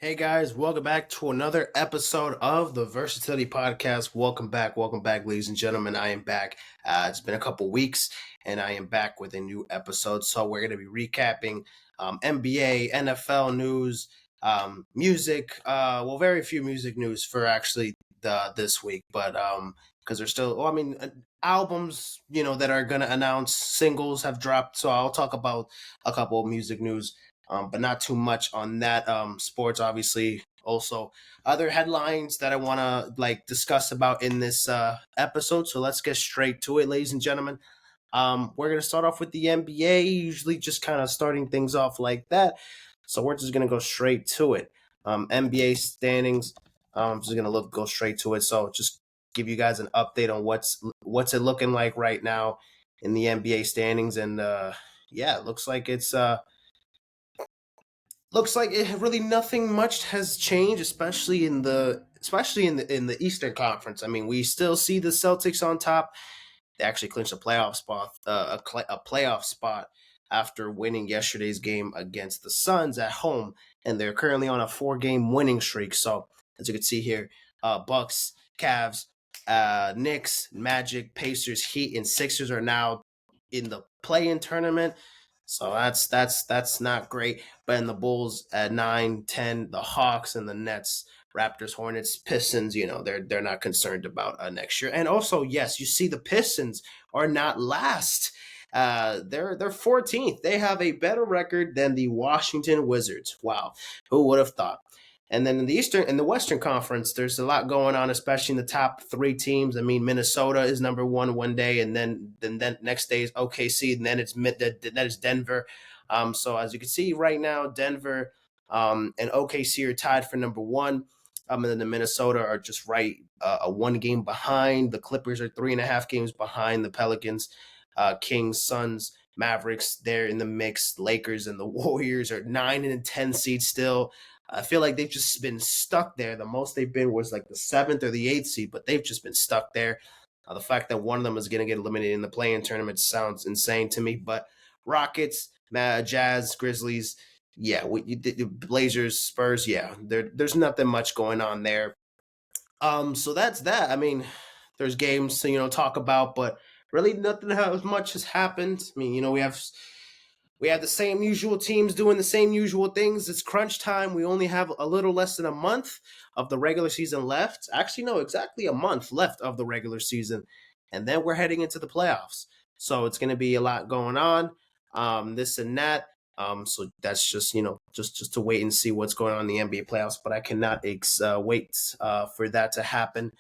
Hey guys, welcome back to another episode of the Versatility Podcast. Welcome back, ladies and gentlemen. I am back. It's been a couple weeks, and I am back with a new episode. So we're going to be recapping NBA, NFL news, music. Very few music news for actually this week, but because there's still, albums, that are going to announce singles have dropped. So I'll talk about a couple of music news, but not too much on that. Sports, obviously, also other headlines that I want to discuss about in this episode. So let's get straight to it, ladies and gentlemen. We're gonna start off with the NBA, usually just kind of starting things off like that. So we're just gonna go straight to it. NBA standings. Just gonna go straight to it. So just give you guys an update on what's it looking like right now in the NBA standings, and yeah, it looks like it really nothing much has changed, especially in the Eastern Conference. I mean, we still see the Celtics on top. They actually clinched a playoff spot, a playoff spot after winning yesterday's game against the Suns at home, and they're currently on a 4-game winning streak. So as you can see here, Bucks, Cavs, Knicks, Magic, Pacers, Heat, and Sixers are now in the play-in tournament. So that's not great. But in the Bulls at 9, 10, the Hawks and the Nets, Raptors, Hornets, Pistons, they're not concerned about next year. And also, yes, you see the Pistons are not last. They're 14th. They have a better record than the Washington Wizards. Wow, who would have thought? And then in the Western Conference, there's a lot going on, especially in the top 3 teams. I mean, Minnesota is number one day, and then next day is OKC, and then it's Denver. So as you can see right now, Denver and OKC are tied for number one. And then the Minnesota are just right a 1 game behind. The Clippers are 3.5 games behind the Pelicans, Kings, Suns, Mavericks. They're in the mix. Lakers and the Warriors are 9 and 10 seeds still. I feel like they've just been stuck there. The most they've been was like the 7th or the 8th seed, but they've just been stuck there. The fact that one of them is going to get eliminated in the play-in tournament sounds insane to me. But Rockets, Jazz, Grizzlies, yeah, the Blazers, Spurs, yeah, there's nothing much going on there. So that's that. I mean, there's games to talk about, but really nothing much has happened. I mean, we have the same usual teams doing the same usual things. It's crunch time. We only have a little less than a month of the regular season left. Actually, no, exactly a month left of the regular season, and then we're heading into the playoffs. So it's going to be a lot going on, this and that. So that's just just to wait and see what's going on in the NBA playoffs. But I cannot wait for that to happen.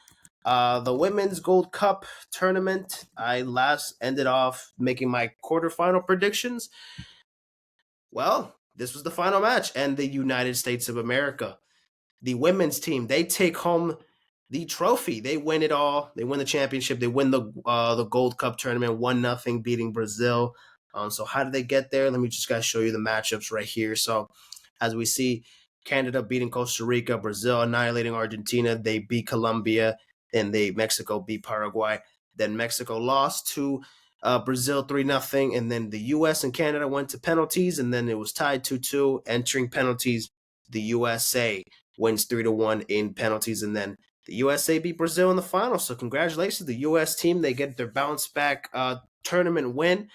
The Women's Gold Cup tournament, I last ended off making my quarterfinal predictions. Well, this was the final match, and the United States of America, the women's team, they take home the trophy. They win it all. They win the championship. They win the Gold Cup tournament, 1-0, beating Brazil. So how did they get there? Let me just guys show you the matchups right here. So as we see, Canada beating Costa Rica, Brazil annihilating Argentina. They beat Colombia, and Mexico beat Paraguay. Then Mexico lost to Brazil 3-0, and then the U.S. and Canada went to penalties, and then it was tied 2-2. Entering penalties, the USA wins 3-1 in penalties, and then the USA beat Brazil in the final. So congratulations to the U.S. team. They get their bounce back tournament win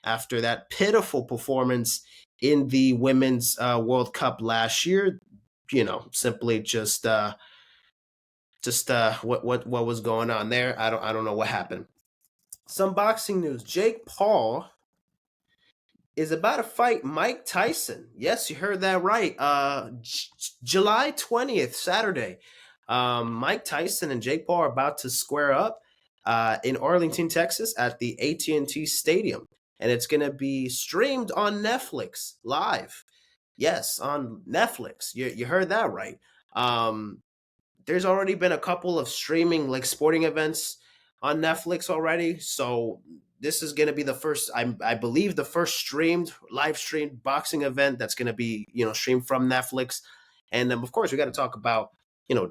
after that pitiful performance in the Women's World Cup last year. Simply just what was going on there. I don't know what happened. Some boxing news. Jake Paul is about to fight Mike Tyson. Yes, you heard that right. July 20th, Saturday. Mike Tyson and Jake Paul are about to square up in Arlington, Texas at the AT&T Stadium. And it's going to be streamed on Netflix live. Yes, on Netflix. You heard that right. There's already been a couple of streaming sporting events on Netflix already. So this is going to be the first, I believe, the first live streamed boxing event that's going to be, streamed from Netflix. And of course, we got to talk about,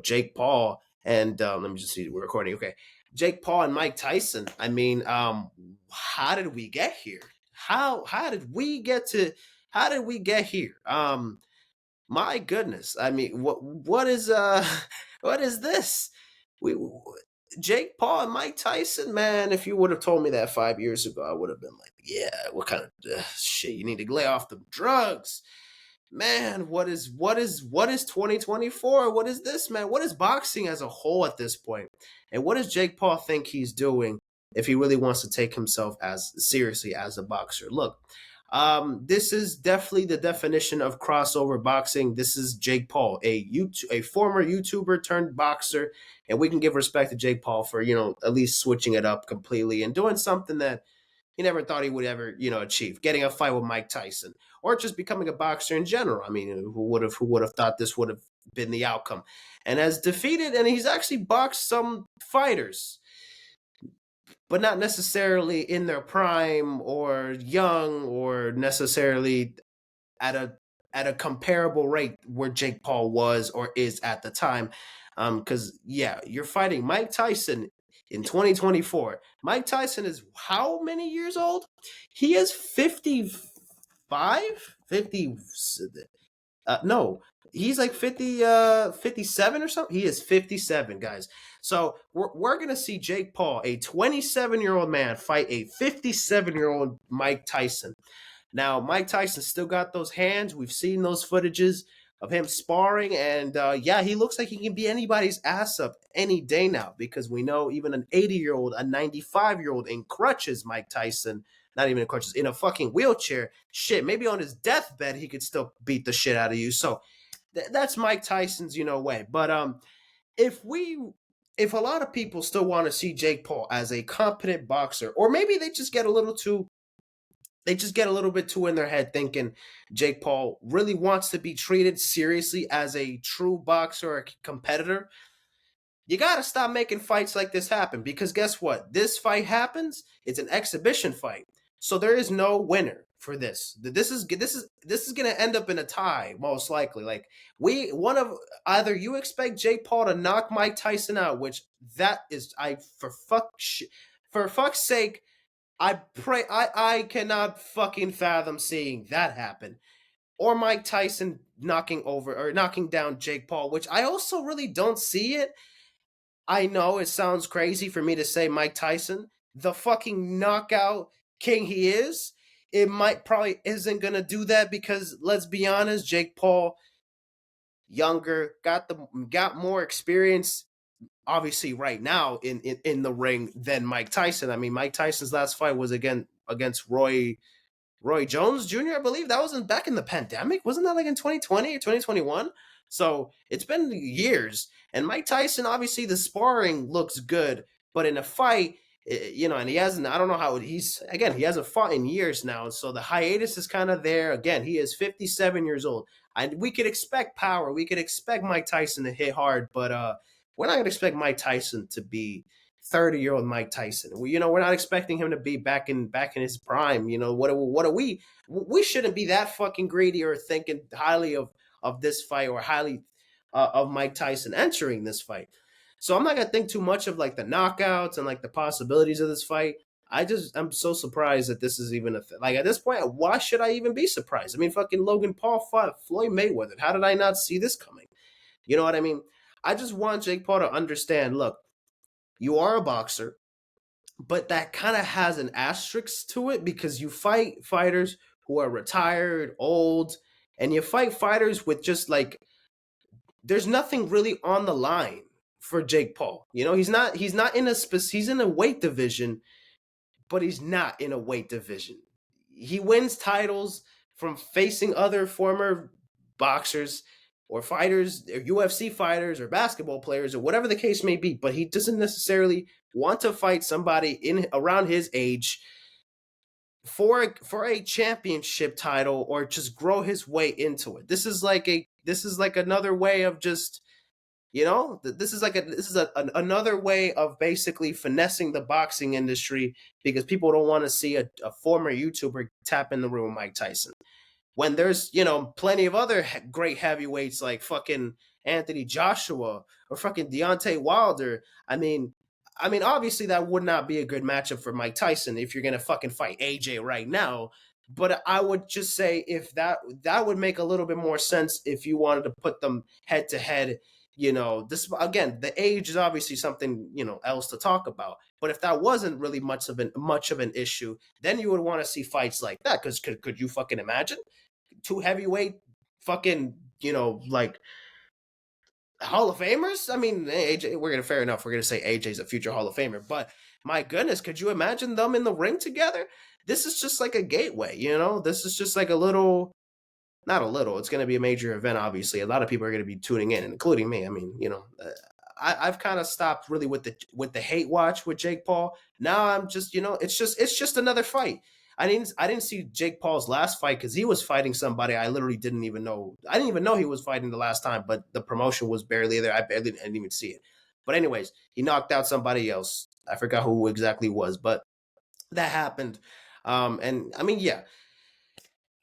Jake Paul and let me just see, we're recording. Okay. Jake Paul and Mike Tyson. I mean, how did we get here? How did we get here? My goodness. I mean, what is what is this? We Jake Paul and Mike Tyson, man. If you would have told me that 5 years ago, I would have been like, yeah, what kind of shit? You need to lay off the drugs, man. What is 2024? What is this, man? What is boxing as a whole at this point? And what does Jake Paul think he's doing if he really wants to take himself as seriously as a boxer? Look, this is definitely the definition of crossover boxing. This is Jake Paul, a former YouTuber turned boxer, and we can give respect to Jake Paul for at least switching it up completely and doing something that he never thought he would ever achieve, getting a fight with Mike Tyson or just becoming a boxer in general. I mean, who would have thought this would have been the outcome? And has defeated, and he's actually boxed some fighters, but not necessarily in their prime or young or necessarily at a comparable rate where Jake Paul was or is at the time. Because yeah, you're fighting Mike Tyson in 2024. Mike Tyson is how many years old? He is 55, 50. No, he's like 50, 57 or something. He is 57, guys. So we're going to see Jake Paul, a 27-year-old man, fight a 57-year-old Mike Tyson. Now, Mike Tyson still got those hands. We've seen those footages of him sparring, and yeah, he looks like he can beat anybody's ass up any day now, because we know even an 80-year-old, a 95-year-old in crutches, Mike Tyson, not even in crutches, in a fucking wheelchair, shit, maybe on his deathbed, he could still beat the shit out of you. So that's Mike Tyson's, way. But if we if a lot of people still want to see Jake Paul as a competent boxer, or maybe they just get a little bit too in their head thinking Jake Paul really wants to be treated seriously as a true boxer or competitor. You got to stop making fights like this happen, because guess what? This fight happens, it's an exhibition fight. So there is no winner for this. This is going to end up in a tie most likely. Like either you expect Jake Paul to knock Mike Tyson out, which that is for fuck's sake, I pray I cannot fucking fathom seeing that happen. Or Mike Tyson knocking down Jake Paul, which I also really don't see it. I know it sounds crazy for me to say Mike Tyson, the fucking knockout king he is. It might probably isn't gonna do that, because let's be honest, Jake Paul, younger, got more experience, obviously right now in the ring than Mike Tyson. I mean, Mike Tyson's last fight was against Roy Jones Jr., I believe. That was back in the pandemic. Wasn't that like in 2020 or 2021? So it's been years. And Mike Tyson, obviously, the sparring looks good, but in a fight, and he hasn't, I don't know how he hasn't fought in years now. So the hiatus is kind of there. Again, he is 57 years old. We could expect power. We could expect Mike Tyson to hit hard, but we're not going to expect Mike Tyson to be 30-year-old Mike Tyson. We're not expecting him to be back in his prime. What are we? We shouldn't be that fucking greedy or thinking highly of this fight, or highly of Mike Tyson entering this fight. So I'm not gonna think too much of like the knockouts and like the possibilities of this fight. I'm so surprised that this is even a thing. Like, at this point, why should I even be surprised? I mean, fucking Logan Paul fought Floyd Mayweather. How did I not see this coming? You know what I mean? I just want Jake Paul to understand, look, you are a boxer, but that kind of has an asterisk to it, because you fight fighters who are retired, old, and you fight fighters with just like, there's nothing really on the line for Jake Paul. He's not in he's in a weight division, but he's not in a weight division. He wins titles from facing other former boxers or fighters, or UFC fighters, or basketball players, or whatever the case may be, but he doesn't necessarily want to fight somebody in around his age for a championship title, or just grow his way into it. This is like another way of just, this is another way of basically finessing the boxing industry, because people don't want to see a former YouTuber tap in the room with Mike Tyson, when there's plenty of other great heavyweights like fucking Anthony Joshua or fucking Deontay Wilder. I mean, obviously that would not be a good matchup for Mike Tyson if you're gonna fucking fight AJ right now. But I would just say if that would make a little bit more sense if you wanted to put them head to head. This again, the age is obviously something else to talk about. But if that wasn't really much of an issue, then you would want to see fights like that. Because could you fucking imagine two heavyweight fucking like Hall of Famers? I mean, AJ, we're gonna fair enough. We're gonna say AJ's a future Hall of Famer, but my goodness, could you imagine them in the ring together? This is just like a gateway, This is just like a little, not a little. It's gonna be a major event. Obviously, a lot of people are gonna be tuning in, including me. I mean, I've kind of stopped really with the hate watch with Jake Paul. Now I'm just, it's just another fight. I didn't see Jake Paul's last fight because he was fighting somebody I literally didn't even know. I didn't even know he was fighting the last time, but the promotion was barely there. I didn't even see it. But anyways, he knocked out somebody else. I forgot who exactly was, but that happened. And I mean, yeah,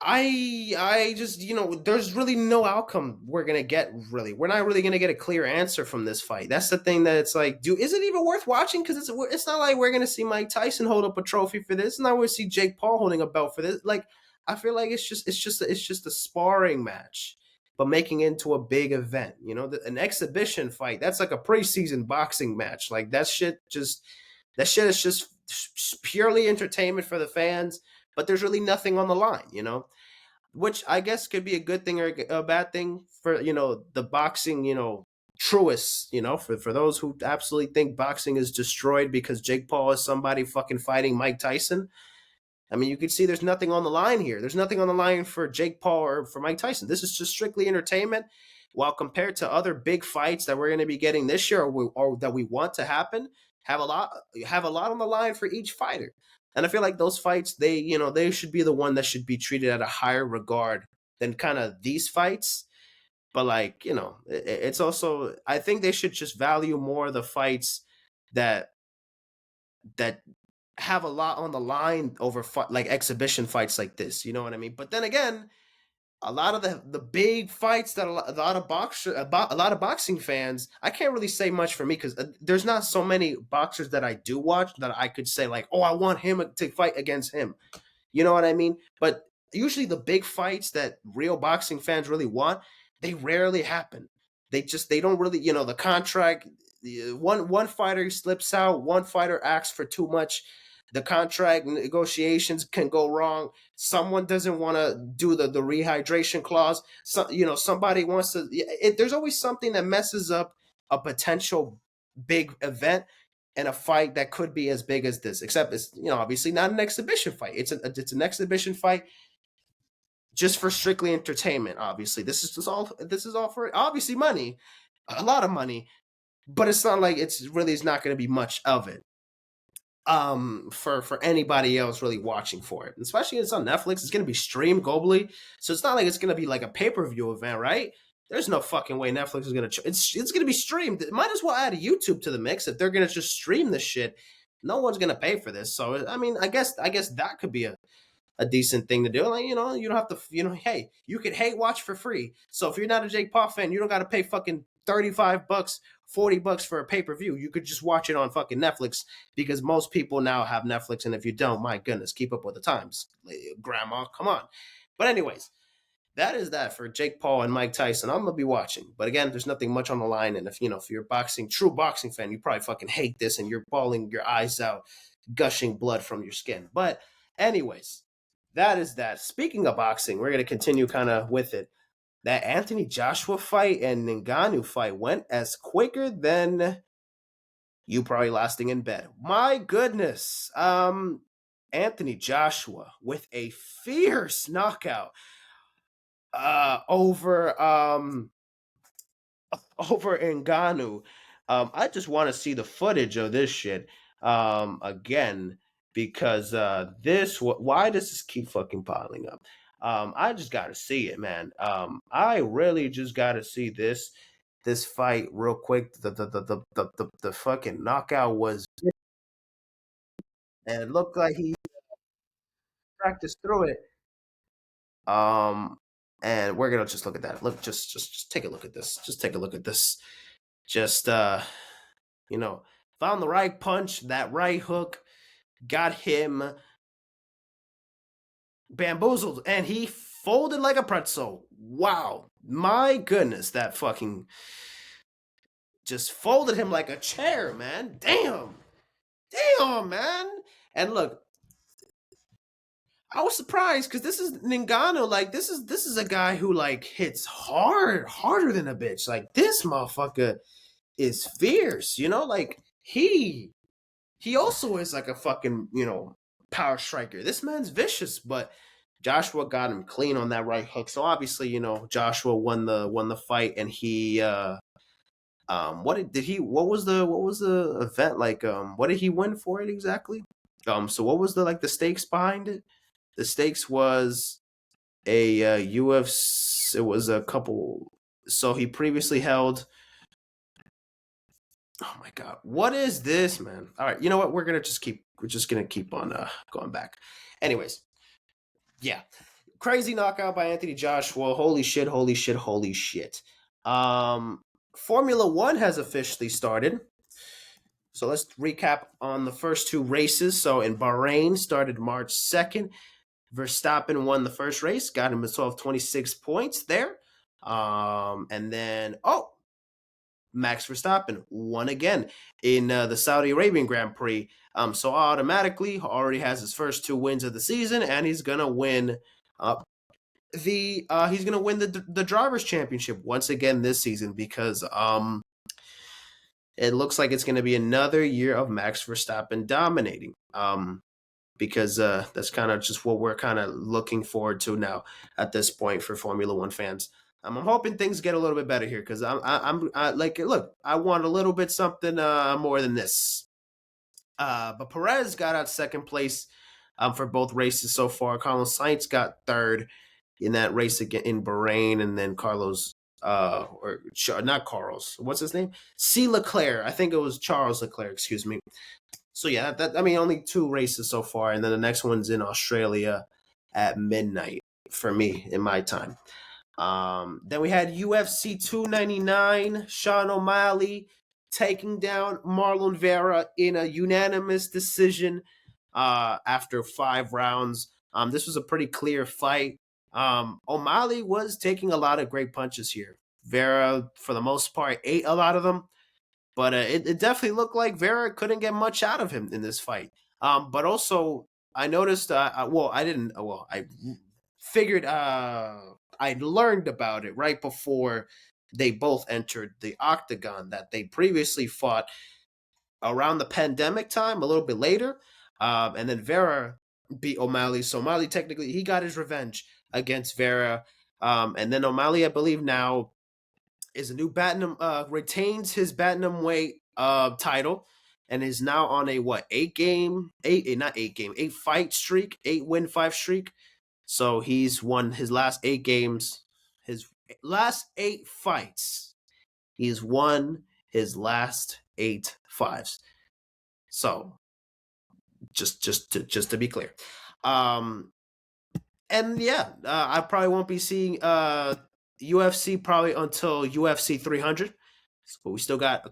I just there's really no outcome we're gonna get. Really, we're not really gonna get a clear answer from this fight. That's the thing that it's like, is it even worth watching? Because it's not like we're gonna see Mike Tyson hold up a trophy for this. It's not we see Jake Paul holding a belt for this. Like, I feel like it's just a sparring match, but making it into a big event. An exhibition fight. That's like a preseason boxing match. Like that shit is just purely entertainment for the fans. But there's really nothing on the line. Which I guess could be a good thing or a bad thing for the boxing truists, for those who absolutely think boxing is destroyed because Jake Paul is somebody fucking fighting Mike Tyson. I mean, you can see there's nothing on the line here. There's nothing on the line for Jake Paul or for Mike Tyson. This is just strictly entertainment. While compared to other big fights that we're going to be getting this year, or that we want to happen, have a lot on the line for each fighter. And I feel like those fights, they should be the one that should be treated at a higher regard than kind of these fights. But like, it's also, I think they should just value more the fights that that have a lot on the line over like exhibition fights like this. You know what I mean? But then again, a lot of the big fights that a lot of boxing fans, I can't really say much for me because there's not so many boxers that I do watch that I could say like, oh, I want him to fight against him. You know what I mean? But usually the big fights that real boxing fans really want, they rarely happen. They don't really, the contract, one fighter slips out, one fighter asks for too much. The contract negotiations can go wrong. Someone doesn't want to do the rehydration clause. Somebody wants to. There's always something that messes up a potential big event and a fight that could be as big as this. Except it's obviously not an exhibition fight. It's an exhibition fight just for strictly entertainment. Obviously, this is all for obviously money, a lot of money, but it's not like it's really is not going to be much of it for anybody else really watching for it. And especially it's on Netflix, it's going to be streamed globally, so it's not like it's going to be like a pay-per-view event, right? There's no fucking way Netflix is going to it's going to be streamed. It might as well add a YouTube to the mix if they're going to just stream this shit. No one's going to pay for this. So I mean, I guess that could be a decent thing to do. Like, you don't have to, hey, you could hate watch for free. So if you're not a Jake Paul fan, you don't got to pay fucking $35, $40 for a pay-per-view. You could just watch it on fucking Netflix because most people now have Netflix. And if you don't, my goodness, keep up with the times. Grandma, come on. But anyways, that is that for Jake Paul and Mike Tyson. I'm gonna be watching, but again, there's nothing much on the line. And if you're a true boxing fan, you probably fucking hate this, and you're bawling your eyes out, gushing blood from your skin. But anyways, that is that. Speaking of boxing, we're gonna continue kind of with it. That Anthony Joshua fight and Ngannou fight went as quicker than you probably lasting in bed. My goodness. Anthony Joshua with a fierce knockout over Ngannou. I just want to see the footage of this shit again because why does this keep fucking piling up? I just got to see it, man. I really just got to see this fight real quick. The fucking knockout was, and it looked like he practiced through it. Um, and we're gonna just look at that. Look, just take a look at this. Just take a look at this. Just you know, found the right punch, that right hook, got him bamboozled, and he folded like a pretzel. Wow. My goodness, that fucking just folded him like a chair, man. Damn. Damn, man. And look, I was surprised because this is Ngannou. Like, this is a guy who like hits harder than a bitch. Like, this motherfucker is fierce, you know? Like, he also is like a fucking, power striker. This man's vicious, but Joshua got him clean on that right hook. So obviously, Joshua won the fight, and he what was the event like? What did he win for it exactly? So what was the stakes behind it? The stakes was a UFC. It was a couple. So he previously held. Oh my god, what is this, man? All right, you know what? We're just gonna keep on going back. Anyways, yeah, crazy knockout by Anthony Joshua. Holy shit! Holy shit! Holy shit! Formula One has officially started. So let's recap on the first two races. So in Bahrain, started March 2nd. Verstappen won the first race, got him a 26 points there. And then, Max Verstappen won again in the Saudi Arabian Grand Prix. So automatically already has his first two wins of the season, and he's gonna win the drivers' championship once again this season because it looks like it's going to be another year of Max Verstappen dominating. Because that's kind of just what we're kind of looking forward to now at this point for Formula One fans. I'm hoping things get a little bit better here because look, I want a little bit something more than this. But Perez got out second place for both races so far. Carlos Sainz got third in that race again in Bahrain, and then Carlos or not Carlos, what's his name? C. Leclerc. I think it was Charles Leclerc, excuse me. So yeah, only two races so far, and then the next one's in Australia at midnight for me in my time. Then we had UFC 299, Sean O'Malley taking down Marlon Vera in a unanimous decision after 5 rounds. This was a pretty clear fight. O'Malley was taking a lot of great punches here. Vera, for the most part, ate a lot of them. But it definitely looked like Vera couldn't get much out of him in this fight. But also, I noticed, I figured, I learned about it right before they both entered the octagon that they previously fought around the pandemic time, a little bit later. And then Vera beat O'Malley. So O'Malley, technically, he got his revenge against Vera. And then O'Malley, I believe now, is a new Batnum, retains his Batnum title and is now on a 8 fight streak, 8-win 5 streak. So he's won his last 8 games, his last 8 fights. He's won his last 8 fives. So just to be clear. And yeah, I probably won't be seeing UFC probably until UFC 300, but we still got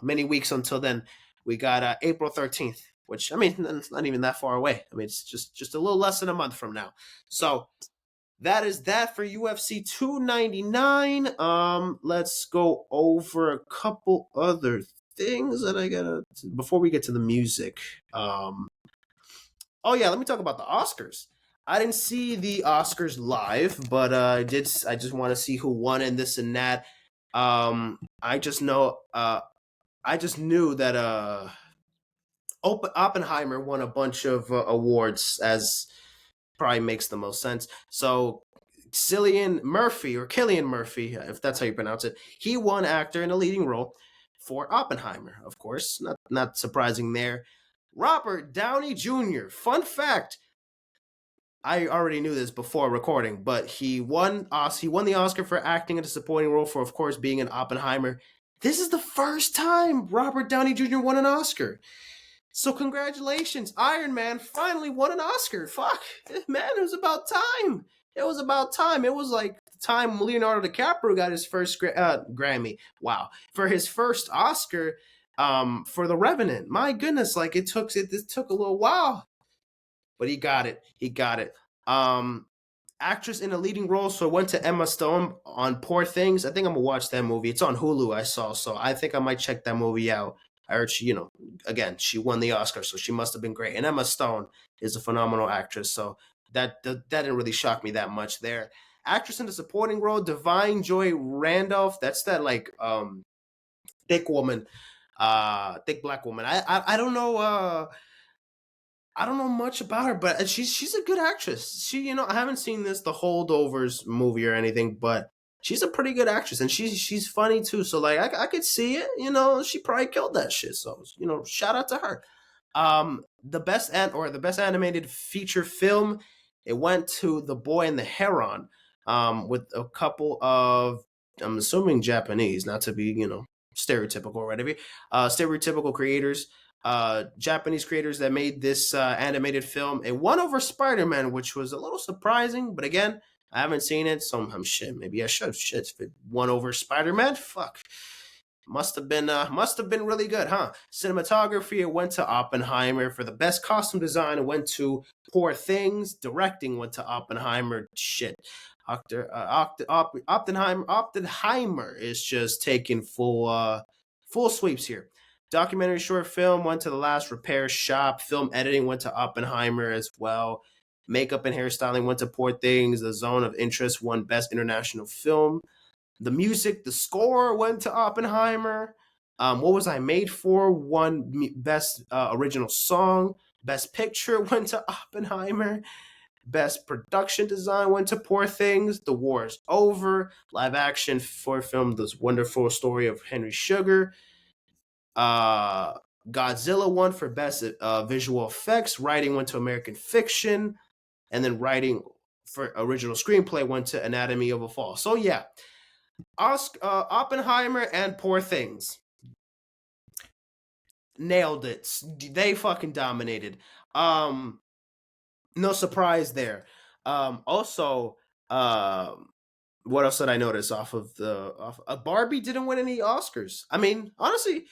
many weeks until then. We got April 13th, which I mean it's not even that far away. I mean it's just a little less than a month from now. So that is that for UFC 299. Let's go over a couple other things that I gotta before we get to the music. Oh yeah, let me talk about the Oscars. I didn't see the Oscars live, but I did. I just want to see who won and this and that. I just know. I just knew that Oppenheimer won a bunch of awards, as probably makes the most sense. So Cillian Murphy, if that's how you pronounce it, he won actor in a leading role for Oppenheimer. Of course, not surprising there. Robert Downey Jr. Fun fact. I already knew this before recording, but he won the Oscar for acting in a supporting role for, of course, being in Oppenheimer. This is the first time Robert Downey Jr. won an Oscar. So congratulations, Iron Man finally won an Oscar. Fuck, man, it was about time. It was about time. It was like the time Leonardo DiCaprio got his first Grammy. Wow, for his first Oscar, for The Revenant. My goodness, like it took a little while. But he got it. Um, Actress in a leading role, so I went to Emma Stone on Poor Things. I think I'm gonna watch that movie. It's on Hulu. I saw, so I think I might check that movie out. I heard she, again, she won the Oscar, so she must have been great. And Emma Stone is a phenomenal actress, so that didn't really shock me that much there. Actress in the supporting role, Divine Joy Randolph. That's that like thick woman, thick black woman. I don't know. I don't know much about her, but she's a good actress. I haven't seen the Holdovers movie or anything, but she's a pretty good actress, and she's funny too. So like I could see it. She probably killed that shit. So shout out to her. The best animated feature film, it went to The Boy and the Heron, with a couple of, I'm assuming, Japanese, not to be stereotypical or whatever, stereotypical creators, Japanese creators that made this animated film. It won over Spider-Man, which was a little surprising, but again, I haven't seen it, so shit. Maybe I should. Shit, if it won over Spider-Man, fuck. Must have been really good, huh? Cinematography, it went to Oppenheimer. For the best costume design, it went to Poor Things. Directing went to Oppenheimer. Shit. Oppenheimer is just taking full sweeps here. Documentary short film went to The Last Repair Shop. Film editing went to Oppenheimer as well. Makeup and hairstyling went to Poor Things. The Zone of Interest won Best International Film. The music, the score went to Oppenheimer. What Was I Made For won Best Original Song. Best Picture went to Oppenheimer. Best Production Design went to Poor Things. The War Is Over. Live action for film, This Wonderful Story of Henry Sugar. Godzilla won for Best Visual Effects. Writing went to American Fiction. And then writing for original screenplay went to Anatomy of a Fall. So yeah, Oppenheimer and Poor Things nailed it. They fucking dominated. No surprise there. Also, what else did I notice off of Barbie didn't win any Oscars. I mean, honestly,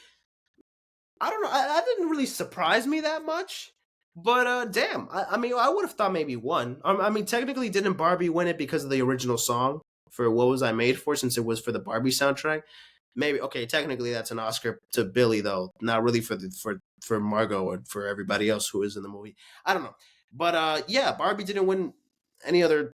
I don't know. That didn't really surprise me that much. But damn, I mean, I would have thought maybe one. I mean, technically, didn't Barbie win it because of the original song for What Was I Made For, since it was for the Barbie soundtrack? Maybe, okay. Technically, that's an Oscar to Billy, though, not really for Margot or for everybody else who is in the movie. I don't know, but yeah, Barbie didn't win any other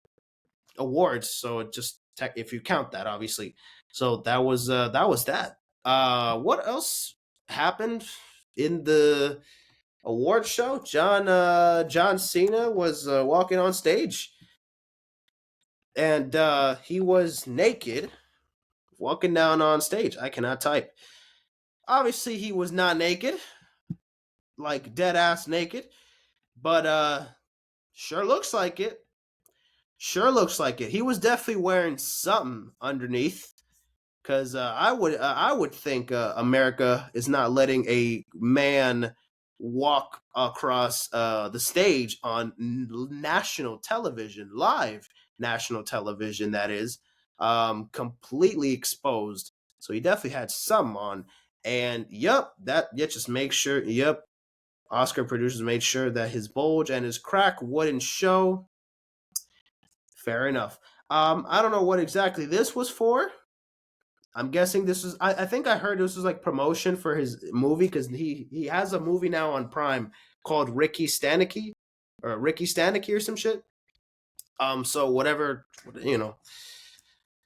awards, so it just if you count that, obviously. So that. What else happened in the award show? John Cena was walking on stage, and he was naked walking down on stage. I cannot type. Obviously, he was not naked, like dead ass naked, but sure looks like it. Sure looks like it. He was definitely wearing something underneath. Because I would think America is not letting a man walk across the stage on national television, live national television, that is, completely exposed. So he definitely had some on. And just make sure, Oscar producers made sure that his bulge and his crack wouldn't show. Fair enough. I don't know what exactly this was for. I'm guessing this is. I think I heard this was like promotion for his movie, because he has a movie now on Prime called Ricky Stanicky or some shit. So whatever,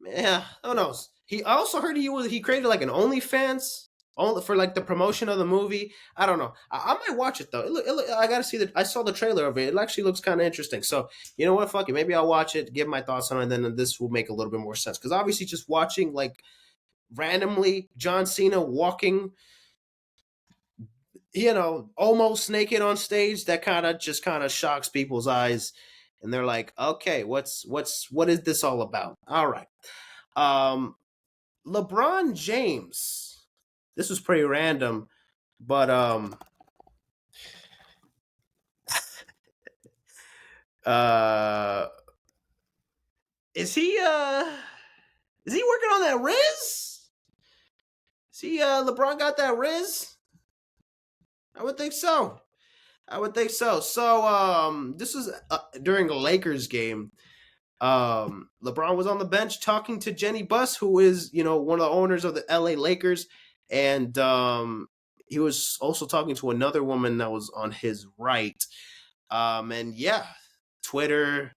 yeah, who knows? I also heard he created like an OnlyFans only for like the promotion of the movie. I don't know. I might watch it though. I gotta see that. I saw the trailer of it. It actually looks kind of interesting. So you know what? Fuck it. Maybe I'll watch it, give my thoughts on it, and then this will make a little bit more sense. Because obviously, just watching like randomly John Cena walking, almost naked on stage, that kind of shocks people's eyes, and they're like, okay, what is this all about? All right. LeBron James. This was pretty random, but uh is he working on that Rizz? See, LeBron got that Rizz? I would think so. I would think so. So this was during a Lakers game. LeBron was on the bench talking to Jenny Buss, who is, one of the owners of the LA Lakers, and he was also talking to another woman that was on his right. And yeah, Twitter,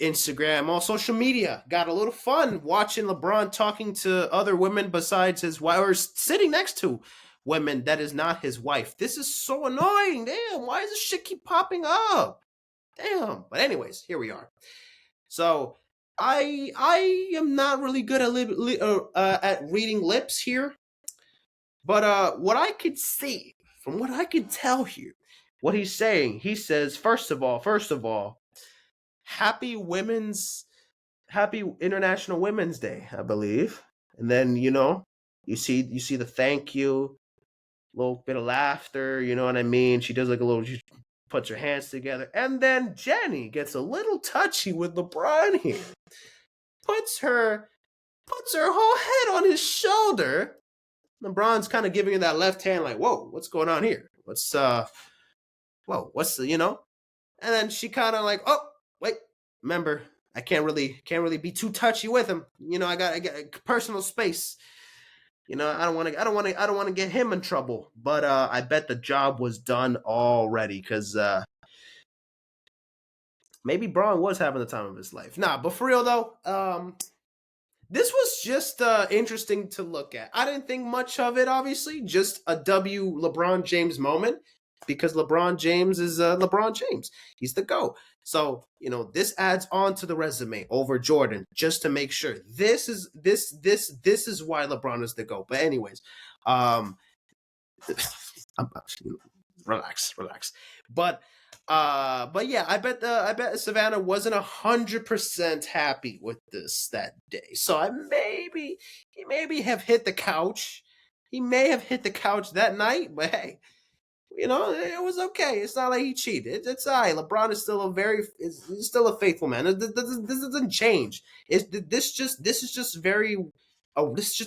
Instagram, all social media got a little fun watching LeBron talking to other women besides his wife, or sitting next to women that is not his wife. This is so annoying. Damn, why does this shit keep popping up? Damn. But anyways, here we are. So I am not really good at reading lips here, but what I could see from what I could tell here, what he's saying, he says first of all, happy women's happy International Women's Day, I believe. And then, you see the thank you, little bit of laughter, you know what I mean? She does like a little, she puts her hands together. And then Jenny gets a little touchy with LeBron here. Puts her whole head on his shoulder. LeBron's kind of giving her that left hand, like, whoa, what's going on here? What's the, And then she kind of like, oh, wait, remember, I can't really be too touchy with him. I got personal space. I don't want to get him in trouble. But I bet the job was done already, because maybe Braun was having the time of his life. Nah, but for real though, this was just interesting to look at. I didn't think much of it, obviously. Just a W LeBron James moment, because LeBron James is LeBron James. He's the GOAT. So, this adds on to the resume over Jordan, just to make sure. This is why LeBron is the GOAT. But anyways, relax. But yeah, I bet Savannah wasn't 100% happy with this that day. So he maybe have hit the couch. He may have hit the couch that night, but hey, it was okay. It's not like he cheated. It's all right. LeBron is still he's still a faithful man. This doesn't change. This is just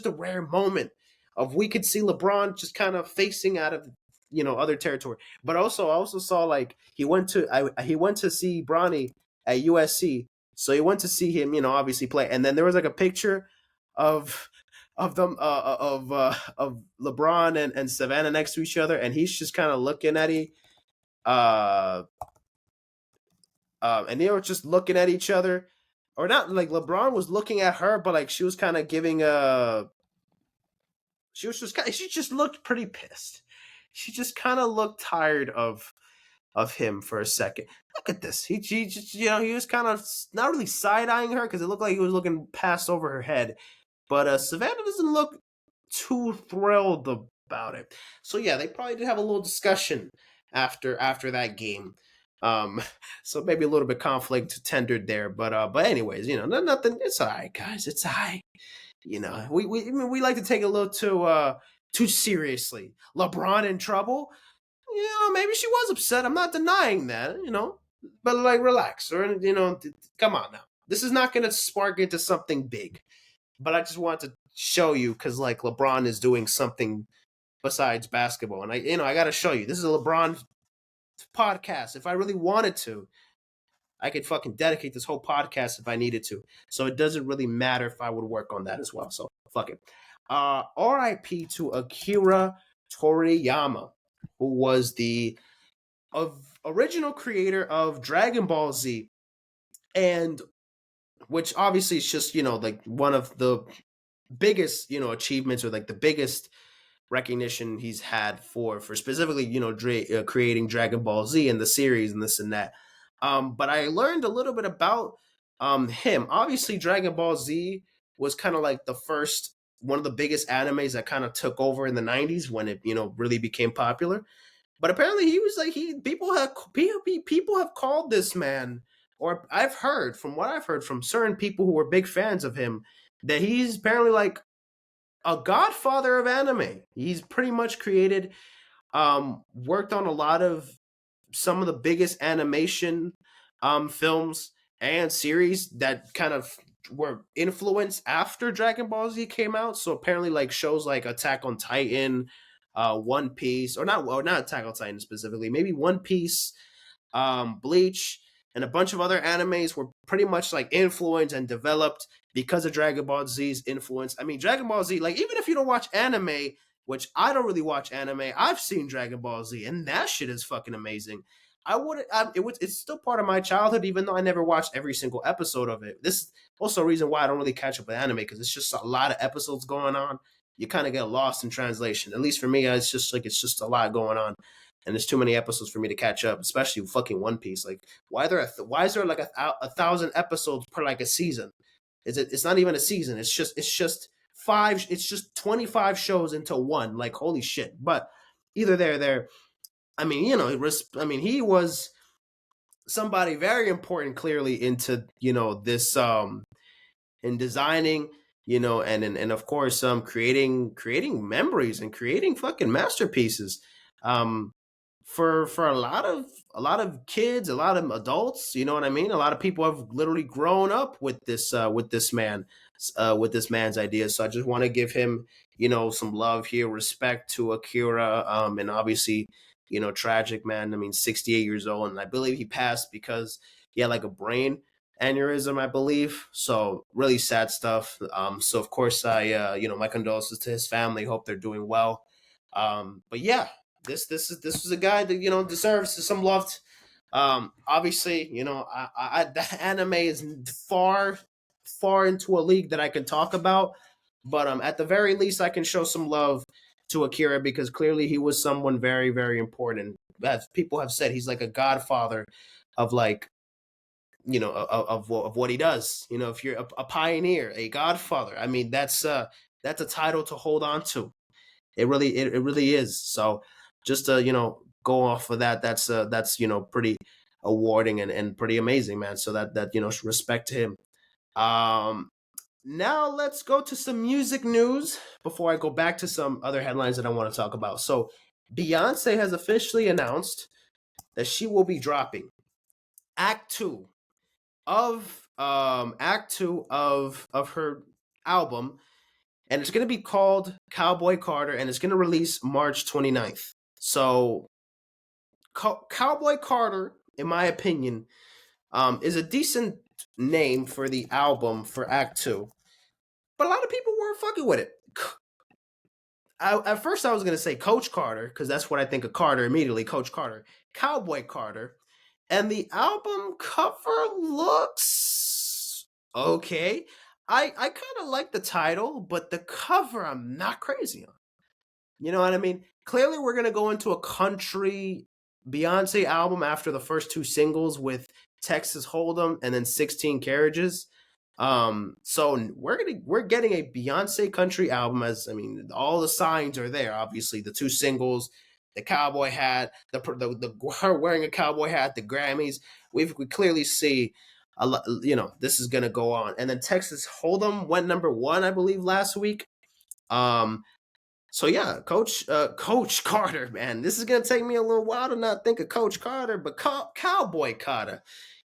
a rare moment of, we could see LeBron just kind of facing out of other territory. But I also saw, like, he went to see Bronny at USC, so he went to see him, obviously play. And then there was like a picture of them of LeBron and Savannah next to each other, and he's just kind of looking at and they were just looking at each other, or not, like LeBron was looking at her, but like she was kind of giving she just looked pretty pissed. She just kind of looked tired of him for a second. Look at this. He just, he was kind of not really side eyeing her, because it looked like he was looking past over her head. But Savannah doesn't look too thrilled about it. So yeah, they probably did have a little discussion after that game. So maybe a little bit conflict tendered there. But anyways, nothing. It's all right, guys. It's all right. We like to take it a little too seriously. LeBron in trouble? Maybe she was upset. I'm not denying that, But like, relax, or come on now. This is not going to spark into something big. But I just want to show you, because like LeBron is doing something besides basketball, and I got to show you. This is a LeBron podcast. If I really wanted to, I could fucking dedicate this whole podcast if I needed to. So it doesn't really matter if I would work on that as well. So fuck it. R.I.P. to Akira Toriyama, who was the original creator of Dragon Ball Z, and which obviously is just, like one of the biggest, achievements, or like the biggest recognition he's had for specifically, creating Dragon Ball Z and the series and this and that. But I learned a little bit about him. Obviously, Dragon Ball Z was kind of like the first, one of the biggest animes that kind of took over in the 90s, when it, really became popular. But apparently he was like, people have called this man, or from what I've heard from certain people who were big fans of him, that he's apparently like a godfather of anime. He's pretty much created, worked on a lot of some of the biggest animation films and series that kind of were influenced after Dragon Ball Z came out. So apparently, like, shows like Attack on Titan, One Piece, or not Attack on Titan specifically, maybe One Piece, Bleach, and a bunch of other animes were pretty much like influenced and developed because of Dragon Ball Z's influence. I mean, Dragon Ball Z, like even if you don't watch anime, which I don't really watch anime, I've seen Dragon Ball Z, and that shit is fucking amazing. It's still part of my childhood, even though I never watched every single episode of it. This is also a reason why I don't really catch up with anime, because it's just a lot of episodes going on. You kind of get lost in translation. At least for me, it's just a lot going on, and there's too many episodes for me to catch up. Especially fucking One Piece. Like, why is there like a thousand episodes per like a season? It's not even a season. It's just five. It's just 25 shows into one. Like, holy shit! But either there. I mean, he was somebody very important, clearly into this in designing, and of course creating memories and creating fucking masterpieces. For a lot of kids, a lot of adults, you know what I mean? A lot of people have literally grown up with this man's ideas. So I just want to give him, some love here, respect to Akira, and obviously, tragic, man. I mean, 68 years old, and I believe he passed because he had like a brain aneurysm, I believe. So really sad stuff. So of course my condolences to his family. Hope they're doing well. But yeah, this was a guy that deserves some love. Obviously, the anime is far into a league that I can talk about, but at the very least, I can show some love to Akira, because clearly he was someone very, very important. As people have said, he's like a godfather of like of what he does. If you're a pioneer, a godfather, I mean that's a title to hold on to. It really is. So just to go off of that, that's pretty awarding and pretty amazing, man. So that respect to him. Now let's go to some music news before I go back to some other headlines that I want to talk about. So Beyonce has officially announced that she will be dropping Act Two of her album, and it's going to be called Cowboy Carter, and it's going to release March 29th. So Cowboy Carter, in my opinion, is a decent name for the album for Act 2. But a lot of people weren't fucking with it. At first, I was going to say Coach Carter, because that's what I think of Carter immediately, Coach Carter. Cowboy Carter. And the album cover looks okay. I kind of like the title, but the cover I'm not crazy on. You know what I mean? Clearly, we're going to go into a country Beyonce album after the first two singles with Texas Hold'em and then 16 Carriages. So we're getting a Beyonce country album. As I mean, all the signs are there. Obviously, the two singles, the cowboy hat, the her wearing a cowboy hat, the Grammys. We clearly see a lot. This is gonna go on. And then Texas Hold'em went number one, I believe, last week. So yeah, Coach Carter, man, this is gonna take me a little while to not think of Coach Carter, but Cowboy Carter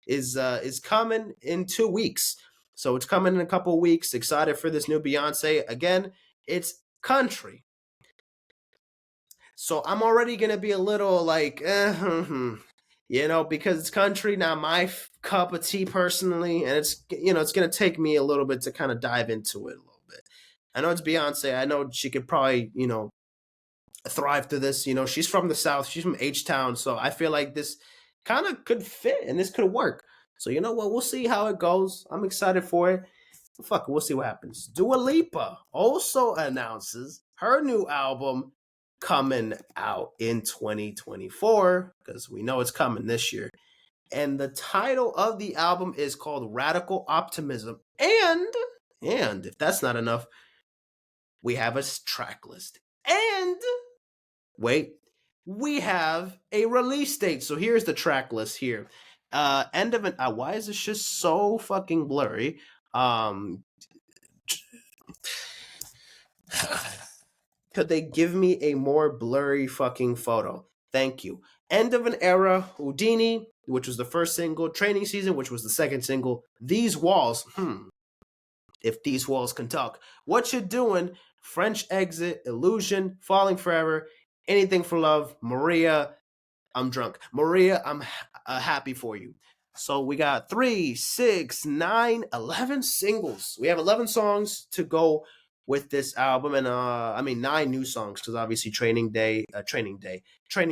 is coming in 2 weeks. So it's coming in a couple of weeks. Excited for this new Beyonce. Again, it's country. So I'm already going to be a little like, because it's country, not my cup of tea personally. And it's going to take me a little bit to kind of dive into it a little bit. I know it's Beyonce. I know she could probably, thrive to this. She's from the South. She's from H-Town. So I feel like this kind of could fit and this could work. So you know what? We'll see how it goes. I'm excited for it. Fuck, we'll see what happens. Dua Lipa also announces her new album coming out in 2024, because we know it's coming this year. And the title of the album is called Radical Optimism. And if that's not enough, we have a track list. And wait, we have a release date. So here's the track list here. End of an why is this just so fucking blurry? Could they give me a more blurry fucking photo? Thank you. End of an Era, Houdini, which was the first single, Training Season, which was the second single, These Walls, if These Walls Can Talk, What You Doing, French Exit, Illusion, Falling Forever, Anything for Love, Maria, I'm drunk. Maria, I'm happy for you. So we got 3, 6, 9, 11 singles. We have 11 songs to go with this album, and 9 new songs because obviously training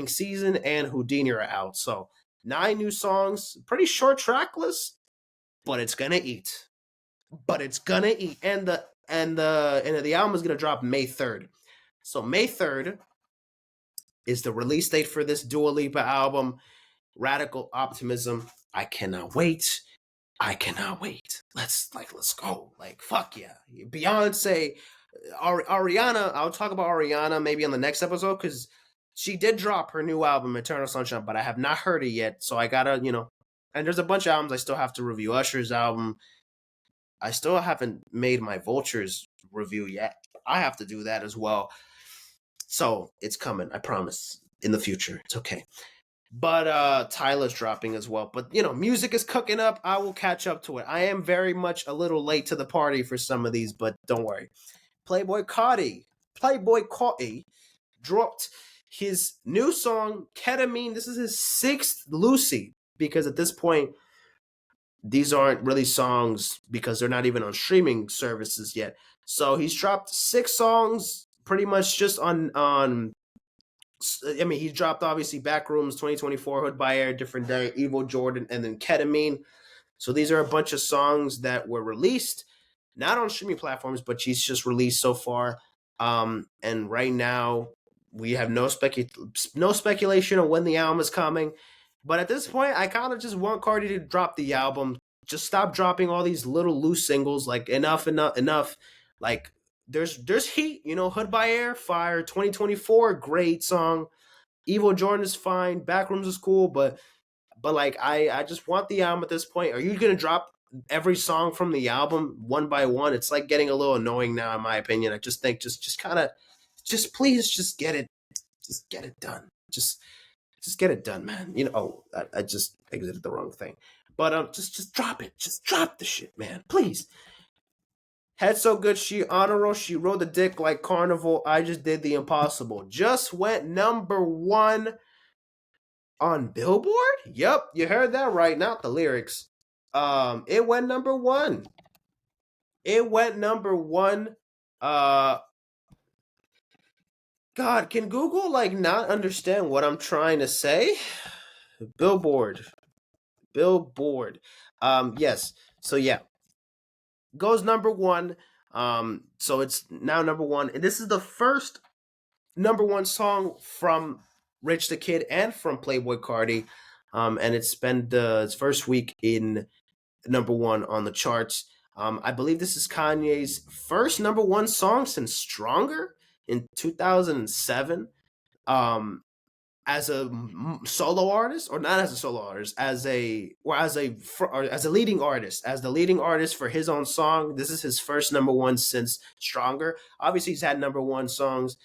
season, and Houdini are out. So 9 new songs, pretty short track list, but it's gonna eat. But it's gonna eat, and the album is gonna drop May 3rd. So May 3rd is the release date for this Dua Lipa album. Radical Optimism. I cannot wait. I cannot wait. Let's go. Like, fuck yeah. Beyonce, Ariana. I'll talk about Ariana maybe on the next episode because she did drop her new album, Eternal Sunshine, but I have not heard it yet. So I gotta, and there's a bunch of albums I still have to review. Usher's album. I still haven't made my Vultures review yet. I have to do that as well. So it's coming, I promise. In the future. It's okay. But Tyler's dropping as well. But music is cooking up. I will catch up to it. I am very much a little late to the party for some of these, but don't worry. Playboi Carti dropped his new song, Ketamine. This is his 6th Lucy, because at this point, these aren't really songs because they're not even on streaming services yet. So he's dropped 6 songs pretty much just on he dropped obviously Backrooms 2024, Hood by Air, Different Day, Evil Jordan, and then Ketamine. So these are a bunch of songs that were released, not on streaming platforms, but she's just released so far. And right now we have no speculation on when the album is coming. But at this point, I kind of just want Carti to drop the album. Just stop dropping all these little loose singles. Like enough. Like there's heat, Hood by Air, fire. 2024, great song. Evil Jordan is fine. Backrooms is cool, but like I just want the album at this point. Are you gonna drop every song from the album one by one? It's like getting a little annoying now, in my opinion. I just think just kind of please just get it done. Just get it done, man. I just exited the wrong thing. But just drop it. Just drop the shit, man. Please. Head So Good, She Honorable, She Rode the Dick Like Carnival, I Just Did the Impossible. Just went number 1 on Billboard? Yep, you heard that right, not the lyrics. It went number 1. It went number 1. God, can Google not understand what I'm trying to say? Billboard. Yes. So yeah. Goes number 1. So it's now number 1. And this is the first number 1 song from Rich the Kid and from Playboi Carti. And it's spent its first week in number 1 on the charts. I believe this is Kanye's first number 1 song since Stronger in 2007. As a solo artist, or not as a solo artist, as a leading artist, as the leading artist for his own song. This is his first number 1 since Stronger. Obviously, he's had number 1 songs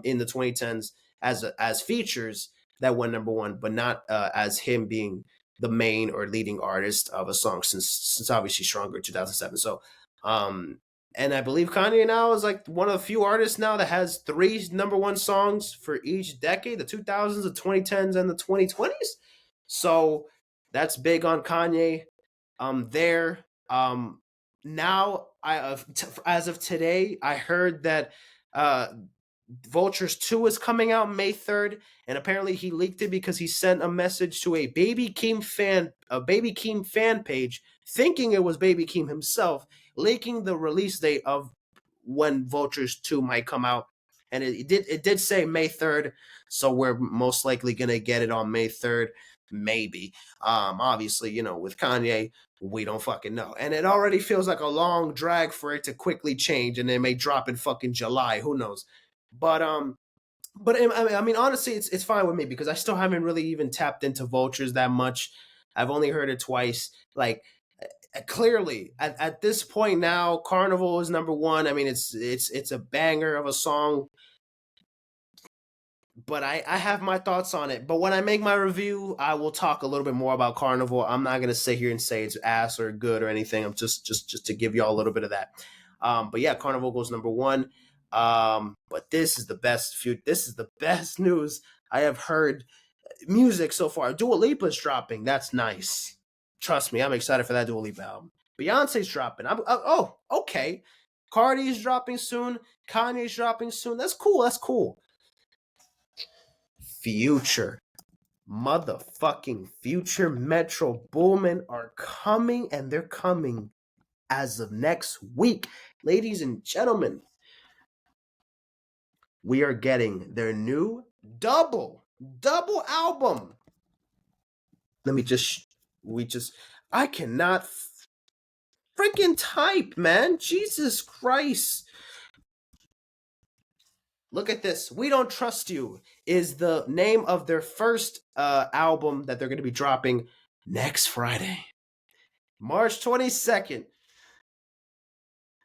in the 2010s as features that went number 1, but not as him being the main or leading artist of a song since obviously Stronger 2007. So and I believe Kanye now is one of the few artists now that has 3 number 1 songs for each decade, the 2000s, the 2010s, and the 2020s. So that's big on Kanye. Now as of today, I heard that Vultures 2 is coming out May 3rd, and apparently he leaked it because he sent a message to a Baby Keem fan page, thinking it was Baby Keem himself, leaking the release date of when Vultures 2 might come out. And it did say May 3rd, so we're most likely gonna get it on May 3rd, maybe. Obviously, with Kanye, we don't fucking know. And it already feels like a long drag for it to quickly change, and they may drop in fucking July. Who knows? But I mean, honestly, it's fine with me because I still haven't really even tapped into Vultures that much. I've only heard it twice. Clearly, at this point now, Carnival is number 1. I mean, it's a banger of a song. But I have my thoughts on it. But when I make my review, I will talk a little bit more about Carnival. I'm not gonna sit here and say it's ass or good or anything. I'm just to give y'all a little bit of that. But yeah, Carnival goes number 1. But this is the best this is the best news I have heard music so far. Dua Lipa's dropping. That's nice. Trust me, I'm excited for that Dua Lipa album. Beyonce's dropping. Oh, okay. Carti's dropping soon. Kanye's dropping soon. That's cool. That's cool. Future. Motherfucking Future, Metro Boomin are coming, and they're coming as of next week. Ladies and gentlemen, we are getting their new double album. I cannot freaking type, man. Jesus Christ. Look at this. We Don't Trust You is the name of their first album that they're going to be dropping next Friday, March 22nd.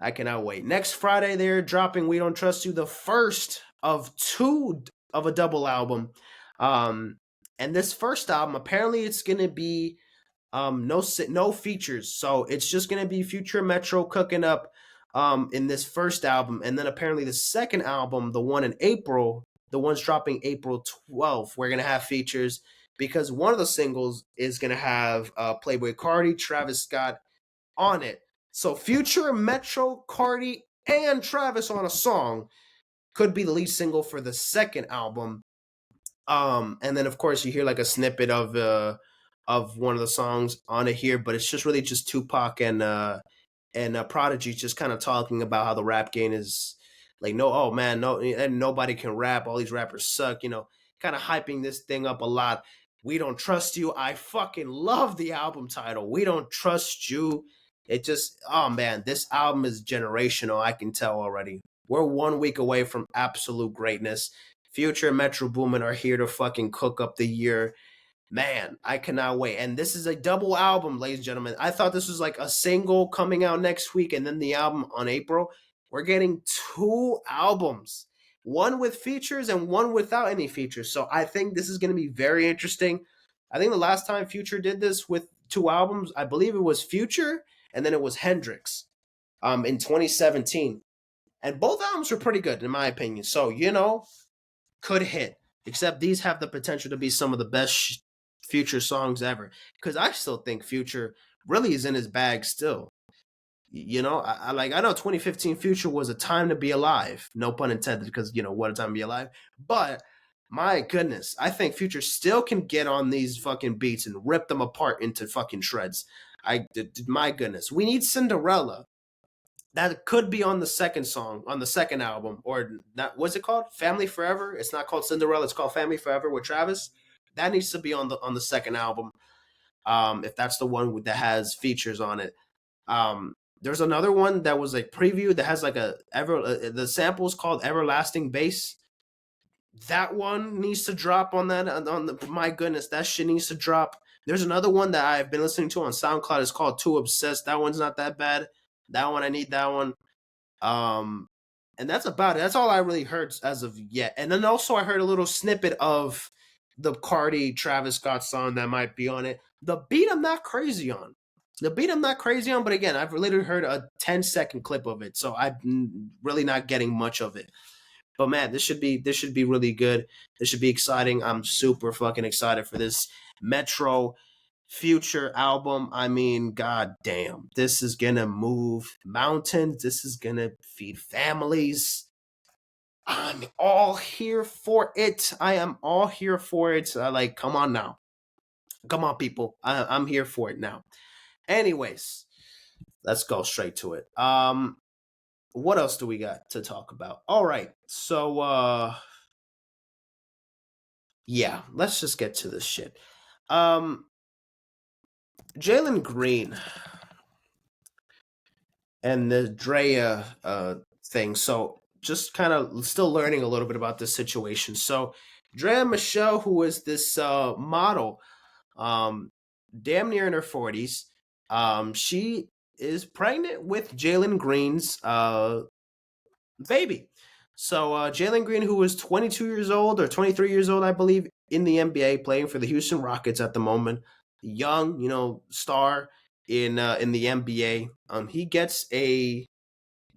I cannot wait. Next Friday, they're dropping We Don't Trust You, the first of two of a double album. And this first album, apparently it's going to be no features. So it's just going to be Future Metro cooking up in this first album. And then apparently the second album, the one in April, the one's dropping April 12th, we're going to have features because one of the singles is going to have Playboi Carti, Travis Scott on it. So Future, Metro, Carti, and Travis on a song could be the lead single for the second album. And then of course you hear like a snippet of one of the songs on it here, but it's just really just Tupac and Prodigy just kind of talking about how the rap game is like and nobody can rap. All these rappers suck, kind of hyping this thing up a lot. We Don't Trust You. I fucking love the album title. We Don't Trust You. It just, oh man, this album is generational. I can tell already. We're 1 week away from absolute greatness. Future and Metro Boomin are here to fucking cook up the year. Man, I cannot wait. And this is a double album, ladies and gentlemen. I thought this was like a single coming out next week and then the album on April. We're getting 2 albums, one with features and one without any features. So I think this is going to be very interesting. I think the last time Future did this with 2 albums, I believe it was Future and then it was Hendrix in 2017. And both albums were pretty good, in my opinion. So, could hit. Except these have the potential to be some of the best Future songs ever. Because I still think Future really is in his bag still. I know 2015 Future was a time to be alive. No pun intended, because, what a time to be alive. But, my goodness, I think Future still can get on these fucking beats and rip them apart into fucking shreds. My goodness. We need Cinderella. That could be on the second song, on the second album, or not. What's it called? Family Forever. It's not called Cinderella. It's called Family Forever with Travis. That needs to be on the second album. If that's the one that has features on it. There's another one that was like preview that has like the sample is called Everlasting Bass. That one needs to drop on that. My goodness, that shit needs to drop. There's another one that I've been listening to on SoundCloud. It's called Too Obsessed. That one's not that bad. That one, I need that one. And that's about it. That's all I really heard as of yet. And then also I heard a little snippet of the Carti Travis Scott song that might be on it. The beat I'm not crazy on. But again, I've literally heard a 10-second clip of it. So I'm really not getting much of it. But man, this should be really good. This should be exciting. I'm super fucking excited for this Metro Future album. I mean, god damn, this is gonna move mountains. This is gonna feed families. I'm all here for it. I am all here for it. Come on now. Come on, people. I'm here for it now. Anyways, let's go straight to it. What else do we got to talk about? All right. So yeah, let's just get to this shit. Jalen Green and the Draya thing. So just kind of still learning a little bit about this situation. So Draya Michelle, who is this model, damn near in her 40s, she is pregnant with Jalen Green's baby. So Jalen Green, who is 22 years old or 23 years old, I believe, in the NBA, playing for the Houston Rockets at the moment, young, star in the NBA. He gets a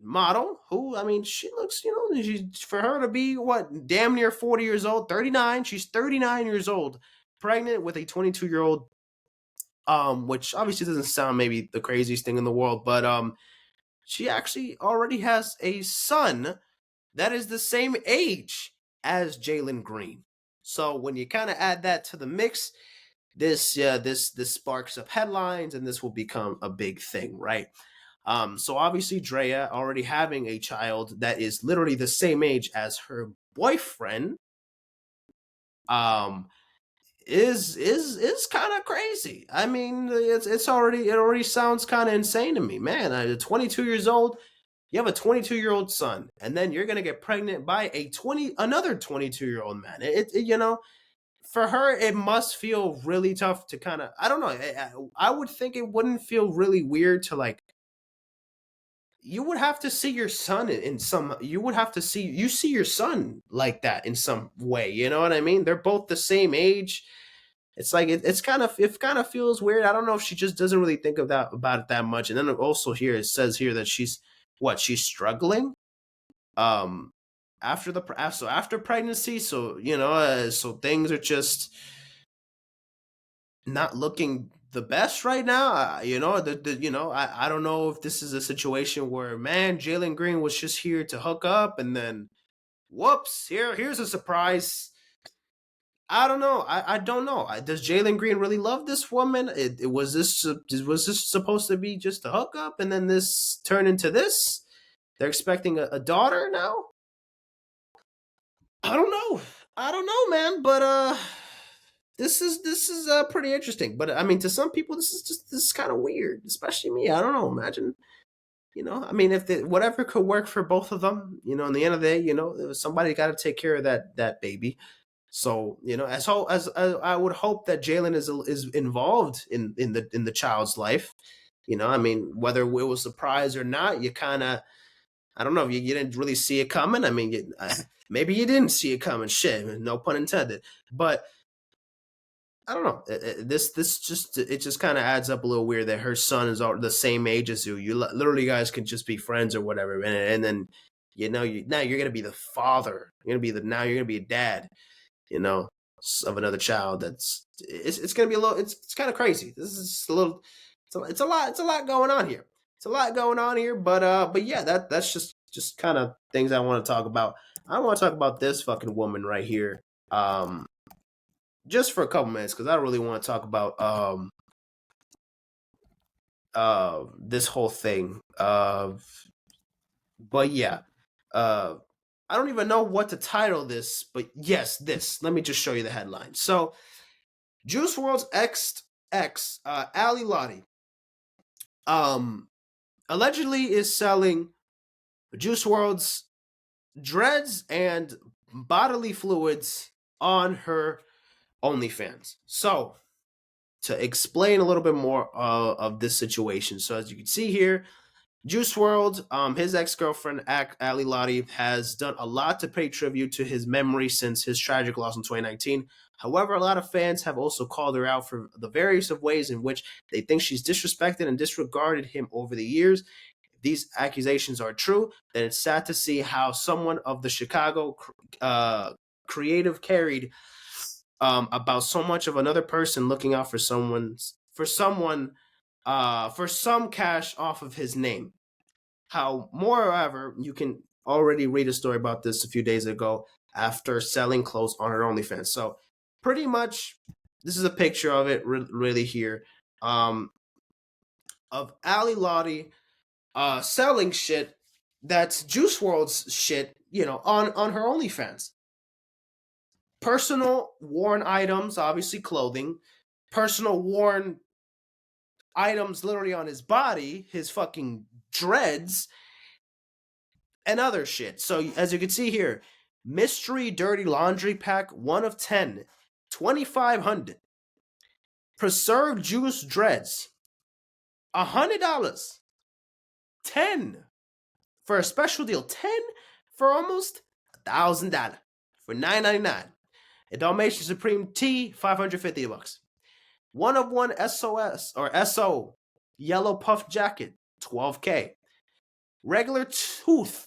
model who, I mean, she looks, for her to be what, damn near 40 years old, 39. She's 39 years old, pregnant with a 22-year-old, which obviously doesn't sound maybe the craziest thing in the world, but she actually already has a son that is the same age as Jalen Green. So when you kind of add that to the mix, this sparks up headlines, and this will become a big thing, right? So obviously Draya already having a child that is literally the same age as her boyfriend, um, is kind of crazy. I mean, it already sounds kind of insane to me, man. 22 years old, you have a 22-year-old son, and then you're gonna get pregnant by another 22-year-old man. For her, it must feel really tough to kind of, I don't know. I would think it wouldn't feel really weird to like, you would have to see your son in some, you would have to see your son like that in some way. You know what I mean? They're both the same age. It's like it kind of feels weird. I don't know if she just doesn't really think of that about it that much. And then also here it says here that she's struggling um after pregnancy. So so things are just not looking the best right now. I don't know if this is a situation where, man, Jalen Green was just here to hook up, and then whoops, here's a surprise. I don't know. I don't know. Does Jalen Green really love this woman? Was this supposed to be just a hookup, and then this turned into this? They're expecting a daughter now. I don't know. I don't know, man. But this is pretty interesting. But I mean, to some people, this is kind of weird, especially me. I don't know. Imagine, I mean, if whatever could work for both of them, in the end of the day, somebody got to take care of that baby. So as I would hope that Jalen is involved in the child's life. I mean, whether it was a surprise or not, you kind of, I don't know, if you didn't really see it coming. I mean, maybe you didn't see it coming. Shit, no pun intended. But I don't know. It just kind of adds up a little weird that her son is all the same age as you. You literally guys can just be friends or whatever, and then now you're gonna be the father. You're gonna be a dad. Of another child. It's gonna be a little. It's kind of crazy. This is a little. It's a lot. It's a lot going on here. It's a lot going on here. But yeah, that's just kind of things I want to talk about. I want to talk about this fucking woman right here. Just for a couple minutes, because I don't really want to talk about this whole thing. But yeah. I don't even know what to title this, but yes, this. Let me just show you the headline. So, Juice WRLD's ex, Ali Lotti, allegedly is selling Juice WRLD's dreads and bodily fluids on her OnlyFans. So, to explain a little bit more of this situation, so as you can see here, Juice WRLD, his ex-girlfriend Ali Lotti, has done a lot to pay tribute to his memory since his tragic loss in 2019. However, a lot of fans have also called her out for the various of ways in which they think she's disrespected and disregarded him over the years. If these accusations are true, then it's sad to see how someone of the Chicago creative carried about so much of another person looking out for some cash off of his name. Moreover, you can already read a story about this a few days ago after selling clothes on her OnlyFans. So pretty much, this is a picture of it really here, of Ali Lotti selling shit that's Juice WRLD's shit, on her OnlyFans. Personal worn items, obviously clothing, personal worn items literally on his body, his fucking dreads, and other shit. So as you can see here, mystery dirty laundry pack 1 of 10, 2,500. Preserved juice dreads, $100. 10 for a special deal. 10 for almost $1,000 for $9.99. A Dalmatian Supreme Tee, $550. 1 of 1 SOS or SO yellow puff jacket, $12K. Regular tooth,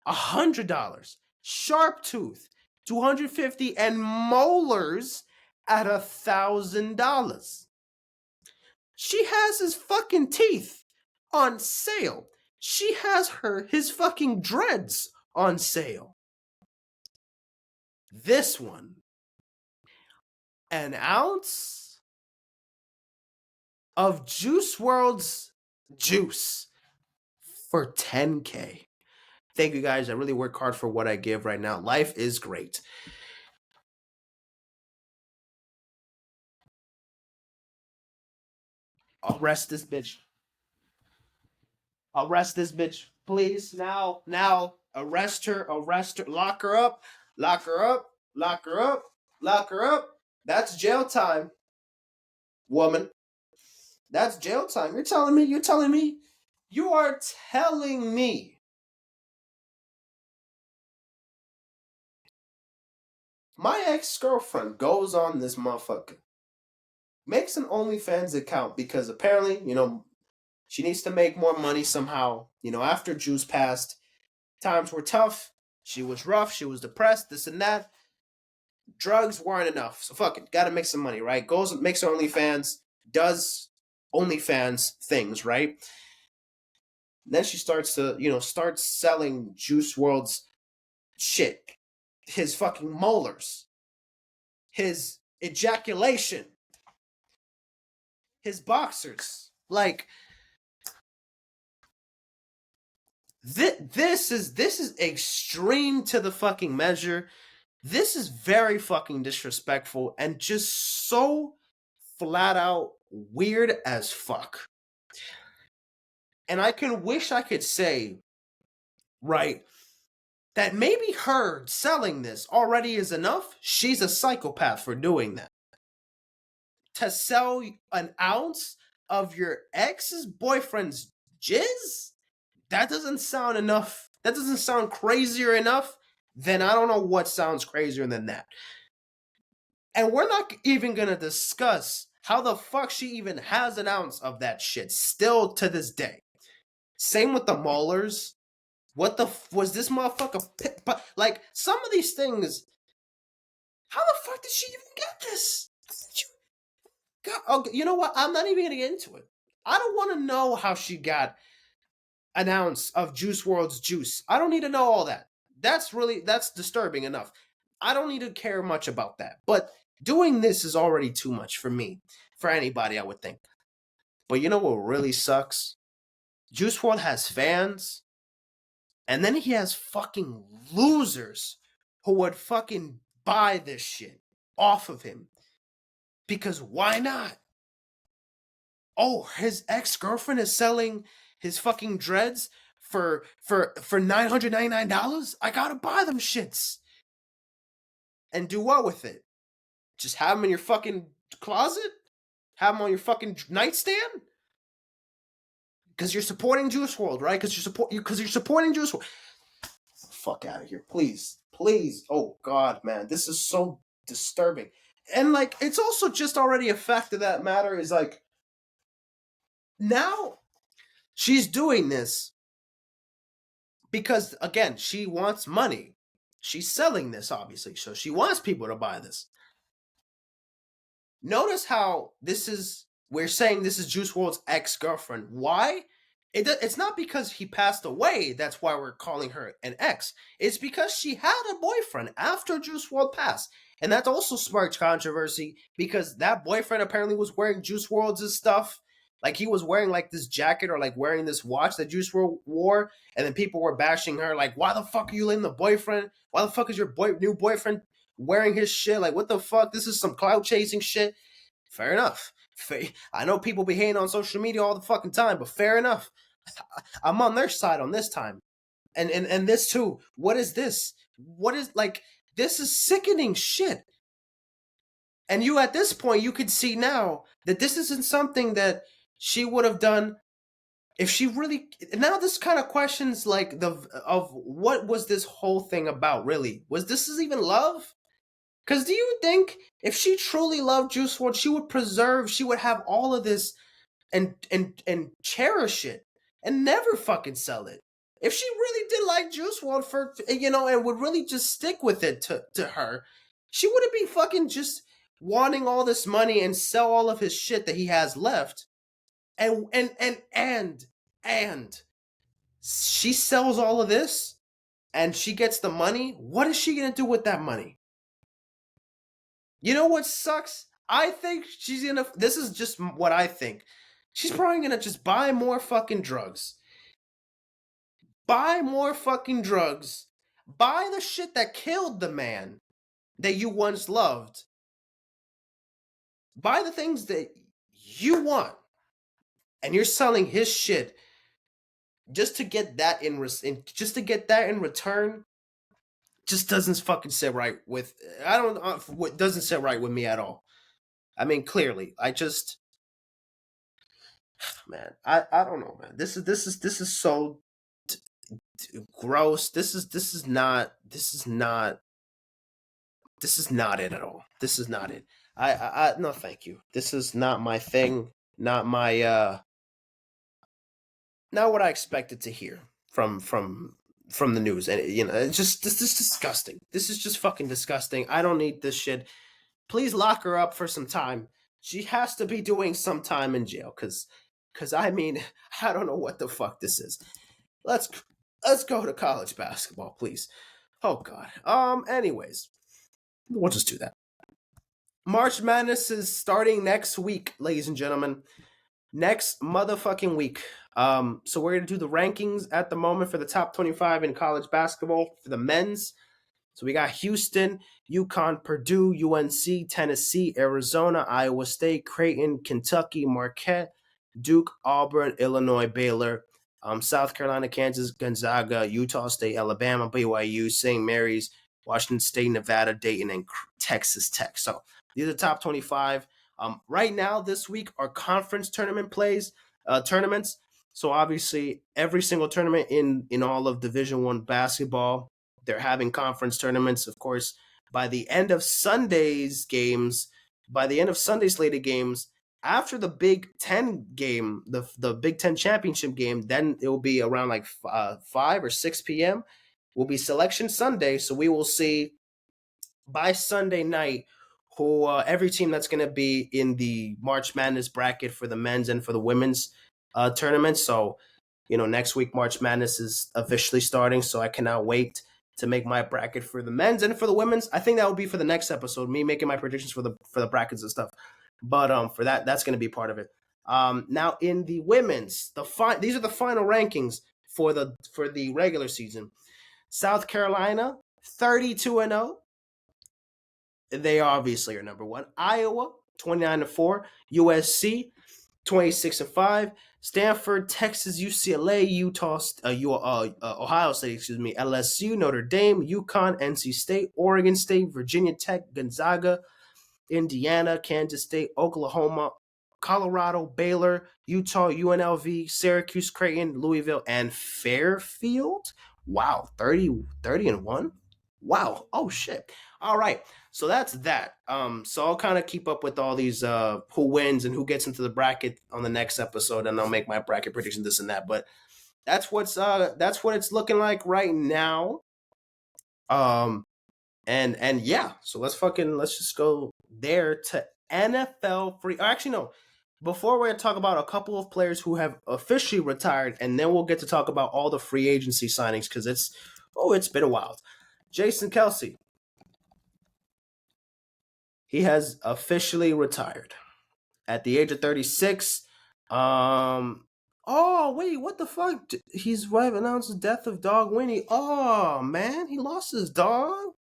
$100. Sharp tooth, $250, and molars at $1,000. She has his fucking teeth on sale. She has his fucking dreads on sale. This one, an ounce of Juice WRLD's juice for $10K. Thank you guys. I really work hard for what I give right now. Life is great. Arrest this bitch. Arrest this bitch, please. Now, arrest her, lock her up, lock her up, lock her up, lock her up. That's jail time, woman. That's jail time. You're telling me, you are telling me my ex-girlfriend goes on this motherfucker, makes an OnlyFans account because apparently, she needs to make more money somehow. After Juice passed, times were tough. She was rough. She was depressed, this and that. Drugs weren't enough. So fuck it. Gotta make some money, right? Goes and makes her OnlyFans, does OnlyFans things, right? Then she starts to, start selling Juice WRLD's shit. His fucking molars. His ejaculation. His boxers. Like, this is extreme to the fucking measure. This is very fucking disrespectful and just so flat out weird as fuck. And I can wish I could say, right, that maybe her selling this already is enough. She's a psychopath for doing that. To sell an ounce of your ex's boyfriend's jizz? That doesn't sound enough. That doesn't sound crazier enough. Then I don't know what sounds crazier than that. And we're not even going to discuss how the fuck she even has an ounce of that shit still to this day. Same with the molars. What the was this motherfucker? Like, some of these things, how the fuck did she even get this? God, okay, you know what? I'm not even going to get into it. I don't want to know how she got an ounce of Juice WRLD's juice. I don't need to know all that. That's disturbing enough. I don't need to care much about that. But doing this is already too much for me, for anybody, I would think. But you know what really sucks? Juice WRLD has fans, and then he has fucking losers who would fucking buy this shit off of him. Because why not? Oh, his ex-girlfriend is selling his fucking dreads for $999? I gotta buy them shits. And do what with it? Just have them in your fucking closet? Have them on your fucking nightstand? Because you're supporting Juice WRLD, right? Because you're supporting Juice WRLD. Fuck out of here, please. Please. Oh God, man. This is so disturbing. And like, it's also just already a fact of that matter is like, now she's doing this because, again, she wants money. She's selling this, obviously, so she wants people to buy this. Notice how we're saying this is Juice WRLD's ex-girlfriend. Why? It's not because he passed away, that's why we're calling her an ex. It's because she had a boyfriend after Juice WRLD passed. And that also sparked controversy because that boyfriend apparently was wearing Juice WRLD's stuff. Like, he was wearing like this jacket or like wearing this watch that Juice WRLD wore. And then people were bashing her like, why the fuck are you letting the boyfriend? Why the fuck is your new boyfriend wearing his shit? Like, what the fuck? This is some clout chasing shit. Fair enough. I know people be hating on social media all the fucking time, but fair enough. I'm on their side on this time. And this too. What is this? What is, like, this is sickening shit. And you, at this point, you could see now that this isn't something that she would have done if she really. Now this kind of questions like of what was this whole thing about, really? Was this even love? Because do you think if she truly loved Juice WRLD, she would have all of this and cherish it and never fucking sell it? If she really did like Juice WRLD for and would really just stick with it to her, she wouldn't be fucking just wanting all this money and sell all of his shit that he has left. And she sells all of this and she gets the money. What is she gonna do with that money? You know what sucks? I think she's gonna. This is just what I think. She's probably gonna just buy more fucking drugs. Buy more fucking drugs. Buy the shit that killed the man that you once loved. Buy the things that you want, and you're selling his shit just to get that just to get that in return. Just doesn't fucking sit right with. I don't. What doesn't sit right with me at all. I mean, clearly, I just, man, I don't know, man. This is so gross. This is not it at all. This is not it. I no, thank you. This is not my thing. Not my not what I expected to hear from the news. And it's just this is disgusting. This is just fucking disgusting. I don't need this shit. Please lock her up for some time. She has to be doing some time in jail cuz I mean, I don't know what the fuck this is. Let's let's go to college basketball, please. Oh god. Anyways, we'll just do that. March Madness is starting next week, ladies and gentlemen. Next motherfucking week. So we're gonna do the rankings at the moment for the top 25 in college basketball for the men's. So we got Houston, UConn, Purdue, UNC, Tennessee, Arizona, Iowa State, Creighton, Kentucky, Marquette, Duke, Auburn, Illinois, Baylor, South Carolina, Kansas, Gonzaga, Utah State, Alabama, BYU, St. Mary's, Washington State, Nevada, Dayton, and Texas Tech. So these are the top 25. Right now, this week, are conference tournaments. So obviously, every single tournament in all of Division I basketball, they're having conference tournaments. Of course, by the end of Sunday's slated games, after the Big Ten game, the Big Ten championship game, then it will be around like 5 or 6 p.m. Will be Selection Sunday. So we will see by Sunday night who every team that's going to be in the March Madness bracket for the men's and for the women's tournament. So, next week March Madness is officially starting. So I cannot wait to make my bracket for the men's and for the women's. I think that will be for the next episode, me making my predictions for the brackets and stuff. But for that's going to be part of it. Now in the women's, these are the final rankings for the regular season. South Carolina 32-0. They obviously are number one. Iowa 29-4. USC 26-5. Stanford, Texas, UCLA, Utah, Ohio State, LSU, Notre Dame, UConn, NC State, Oregon State, Virginia Tech, Gonzaga, Indiana, Kansas State, Oklahoma, Colorado, Baylor, Utah, UNLV, Syracuse, Creighton, Louisville, and Fairfield. Wow, 30-1. Wow. Oh shit. All right. So that's that. So I'll kind of keep up with all these who wins and who gets into the bracket on the next episode, and I'll make my bracket prediction, this and that. But that's what it's looking like right now. And yeah, so let's just go there to NFL free. Actually, no. Before we're gonna talk about a couple of players who have officially retired, and then we'll get to talk about all the free agency signings because it's been a while. Jason Kelce. He has officially retired at the age of 36. Oh, wait, what the fuck? He's wife announced the death of dog Winnie. Oh, man, he lost his dog?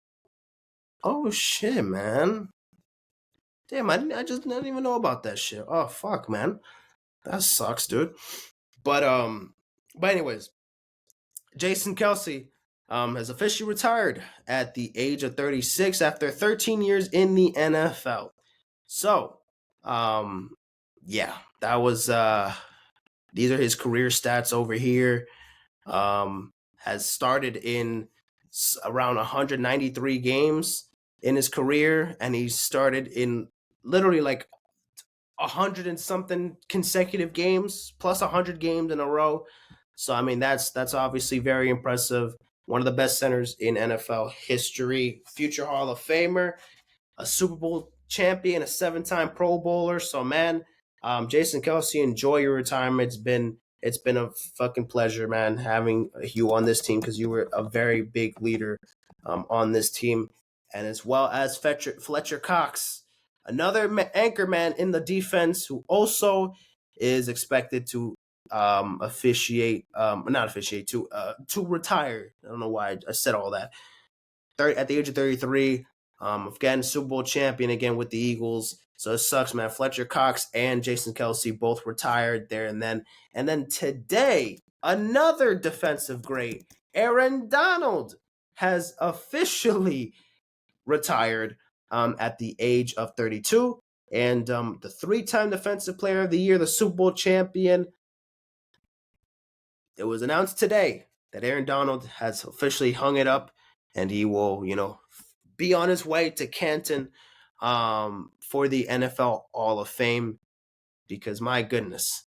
Oh, shit, man. Damn, I didn't even know about that shit. Oh, fuck, man. That sucks, dude. But anyways, Jason Kelce has officially retired at the age of 36 after 13 years in the NFL. So, yeah, that was these are his career stats over here. Has started in around 193 games in his career, and he started in literally like 100 and something consecutive games, plus 100 games in a row. So I mean, that's obviously very impressive. One of the best centers in NFL history, future Hall of Famer, a Super Bowl champion, a 7-time Pro Bowler. So man, Jason Kelce, enjoy your retirement. It's been a fucking pleasure, man, having you on this team because you were a very big leader on this team, and as well as Fletcher Cox, another anchor man in the defense who also is expected to not officiate to retire. I don't know why I said all that. At the age of 33, again Super Bowl champion again with the Eagles. So it sucks, man. Fletcher Cox and Jason Kelce both retired there and then today another defensive great, Aaron Donald, has officially retired at the age of 32. And the 3-time Defensive Player of the Year, the Super Bowl champion, it was announced today that Aaron Donald has officially hung it up, and he will, be on his way to Canton for the NFL Hall of Fame. Because my goodness,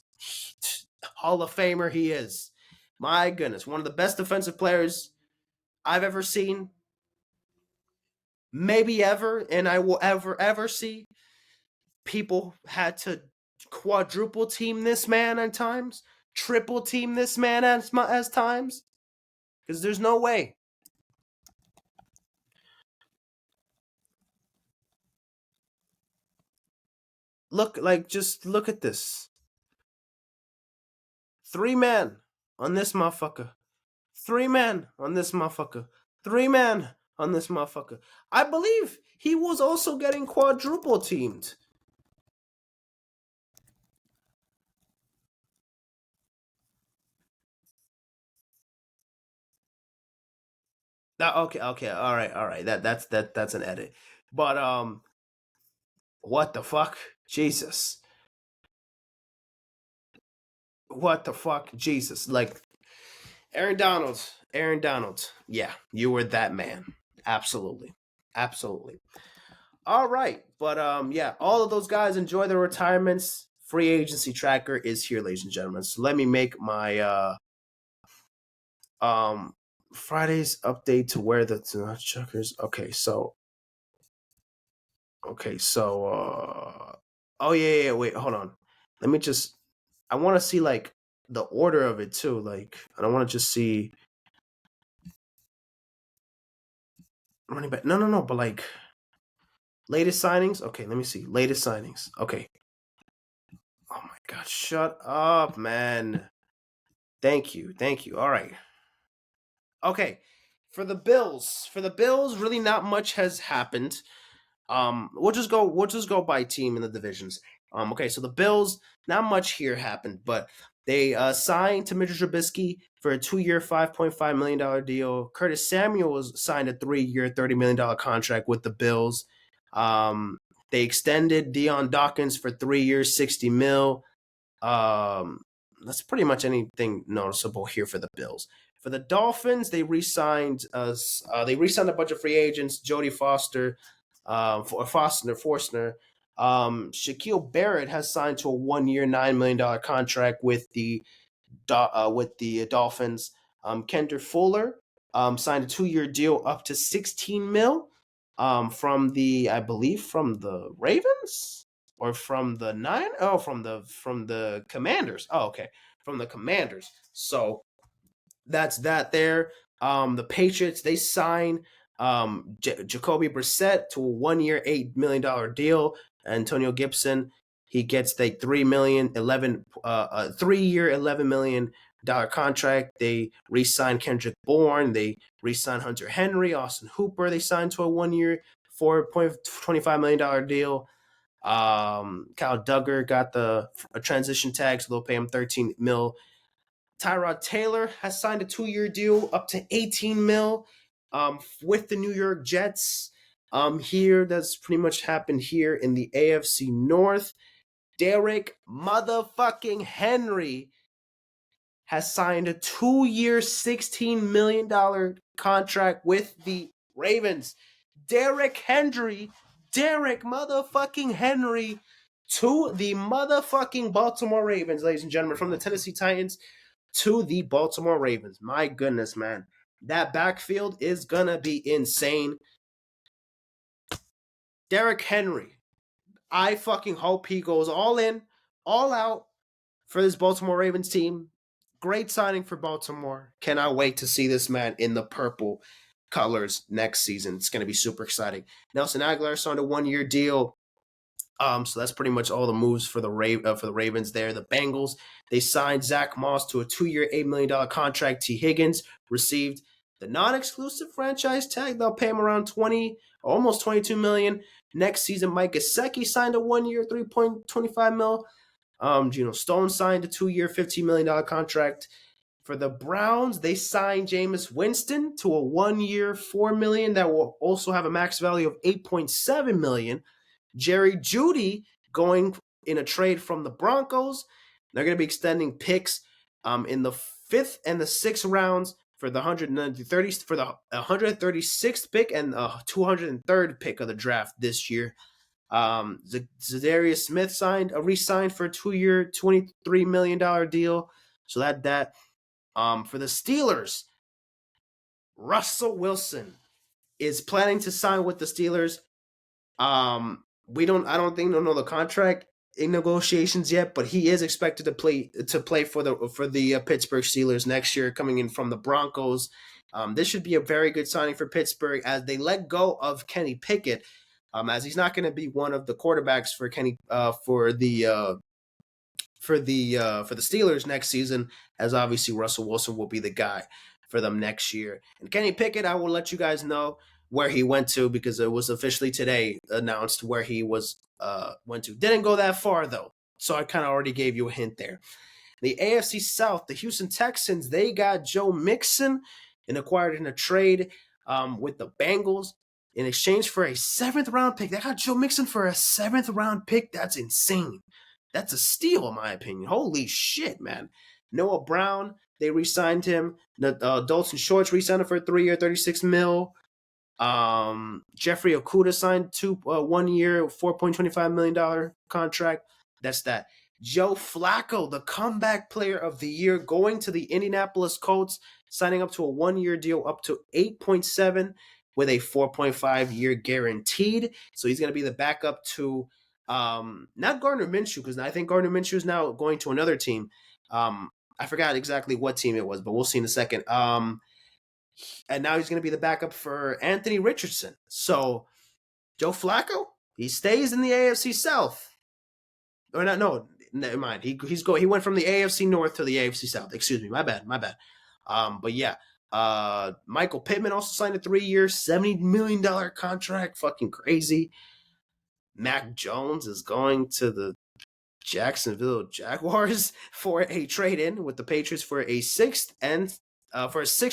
Hall of Famer he is. My goodness, one of the best defensive players I've ever seen, maybe ever, and I will ever see. People had to quadruple team this man at times, triple team this man as times, because there's no way. Just look at this. 3 men on this motherfucker. 3 men on this motherfucker. 3 men on this motherfucker. I believe he was also getting quadruple teamed. Okay, all right. That's an edit. But what the fuck? Jesus. What the fuck? Jesus. Like Aaron Donald. Yeah, you were that man. Absolutely. Absolutely. All right. But yeah, all of those guys enjoy their retirements. Free agency tracker is here, ladies and gentlemen. So let me make my Friday's update to where the Chuckers. Oh yeah, wait, hold on. Let me just I want to see like the order of it too. Like I don't want to just see running back. No, but like latest signings. Okay, let me see. Latest signings. Okay. Oh my god, shut up, man. Thank you. All right. Okay. For the Bills, really not much has happened. We'll just go by team in the divisions. Okay, so the Bills, not much here happened, but they signed to Mitchell Trubisky for a 2-year, $5.5 million deal. Curtis Samuel was signed a 3-year, $30 million contract with the Bills. They extended Deion Dawkins for 3 years, $60 million. That's pretty much anything noticeable here for the Bills. For the Dolphins, they re-signed a bunch of free agents. Jody Foster, Forstner. Shaquille Barrett has signed to a 1-year, $9 million contract with the Dolphins. Kendra Fuller signed a 2-year deal up to $16 million. From the Ravens or from the from the Commanders. Oh, okay, from the Commanders. So that's that there. The Patriots, they sign Jacoby Brissett to a 1-year, $8 million deal. Antonio Gibson, he gets the 3-year, $11 million contract. They re-signed Kendrick Bourne. They re-signed Hunter Henry, Austin Hooper. They signed to a 1-year, $4.25 million deal. Kyle Duggar got a transition tag, so they'll pay him $13 million. Tyrod Taylor has signed a 2-year deal up to $18 million with the New York Jets. Here, that's pretty much happened here in the AFC North. Derrick motherfucking Henry has signed a 2-year, $16 million contract with the Ravens. Derrick motherfucking Henry to the motherfucking Baltimore Ravens, ladies and gentlemen, from the Tennessee Titans to the Baltimore Ravens. My goodness, man. That backfield is going to be insane. Derrick Henry. I fucking hope he goes all in, all out for this Baltimore Ravens team. Great signing for Baltimore. Cannot wait to see this man in the purple colors next season. It's going to be super exciting. Nelson Aguilar signed a 1-year deal. So that's pretty much all the moves for the Ravens there. The Bengals, they signed Zach Moss to a 2-year, $8 million contract. T. Higgins received the non-exclusive franchise tag. They'll pay him around almost $22 million. Next season, Mike Gesicki signed a 1-year, $3.25 million. Geno Stone signed a 2-year, $15 million contract. For the Browns, they signed Jameis Winston to a 1-year, $4 million that will also have a max value of $8.7 million. Jerry Jeudy going in a trade from the Broncos. They're going to be extending picks in the 5th and the 6th rounds for the 136th pick and the 203rd pick of the draft this year. Zadarius Smith re-signed for a 2-year, $23 million deal. So that for the Steelers, Russell Wilson is planning to sign with the Steelers. I don't know the contract in negotiations yet, but he is expected to play for the Pittsburgh Steelers next year, coming in from the Broncos. This should be a very good signing for Pittsburgh as they let go of Kenny Pickett, as he's not going to be one of the quarterbacks for the Steelers next season, as obviously Russell Wilson will be the guy for them next year. And Kenny Pickett, I will let you guys know where he went to because it was officially today announced where he went to. Didn't go that far though, so I kind of already gave you a hint there. The AFC South, the Houston Texans, they got Joe Mixon and acquired in a trade with the Bengals in exchange for a 7th round pick. They got Joe Mixon for a 7th round pick. That's insane. That's a steal, in my opinion. Holy shit, man. Noah Brown, they re-signed him. Dalton Schultz re-signed him for a 3-year, $36 million. Jeffrey Okudah signed 1-year, $4.25 million contract. That's that. Joe Flacco, the comeback player of the year, going to the Indianapolis Colts, signing up to a 1-year deal up to $8.7 with a 4.5-year guaranteed. So he's going to be the backup to not Gardner Minshew, because I think Gardner Minshew is now going to another team. I forgot exactly what team it was, but we'll see in a second. And now he's going to be the backup for Anthony Richardson. So Joe Flacco, he stays in the AFC South. Or not? No, never mind. He went from the AFC North to the AFC South. Excuse me, my bad. But yeah, Michael Pittman also signed a 3-year, $70 million contract. Fucking crazy. Mac Jones is going to the Jacksonville Jaguars for a trade-in with the Patriots for a 6th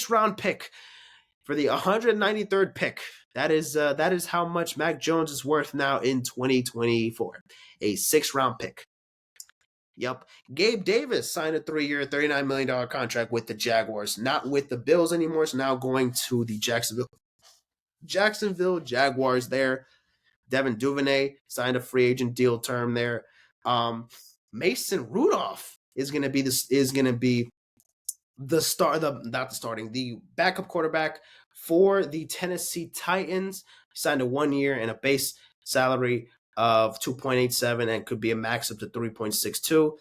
round pick for the 193rd pick. That is how much Mac Jones is worth now in 2024. A 6th round pick. Yep. Gabe Davis signed a 3-year, $39 million contract with the Jaguars, not with the Bills anymore. So now going to the Jacksonville Jaguars there. Devin Duvernay signed a free agent deal term there. Mason Rudolph is going to be the backup quarterback for the Tennessee Titans. He signed a 1-year and a base salary of $2.87 and could be a max up to $3.62.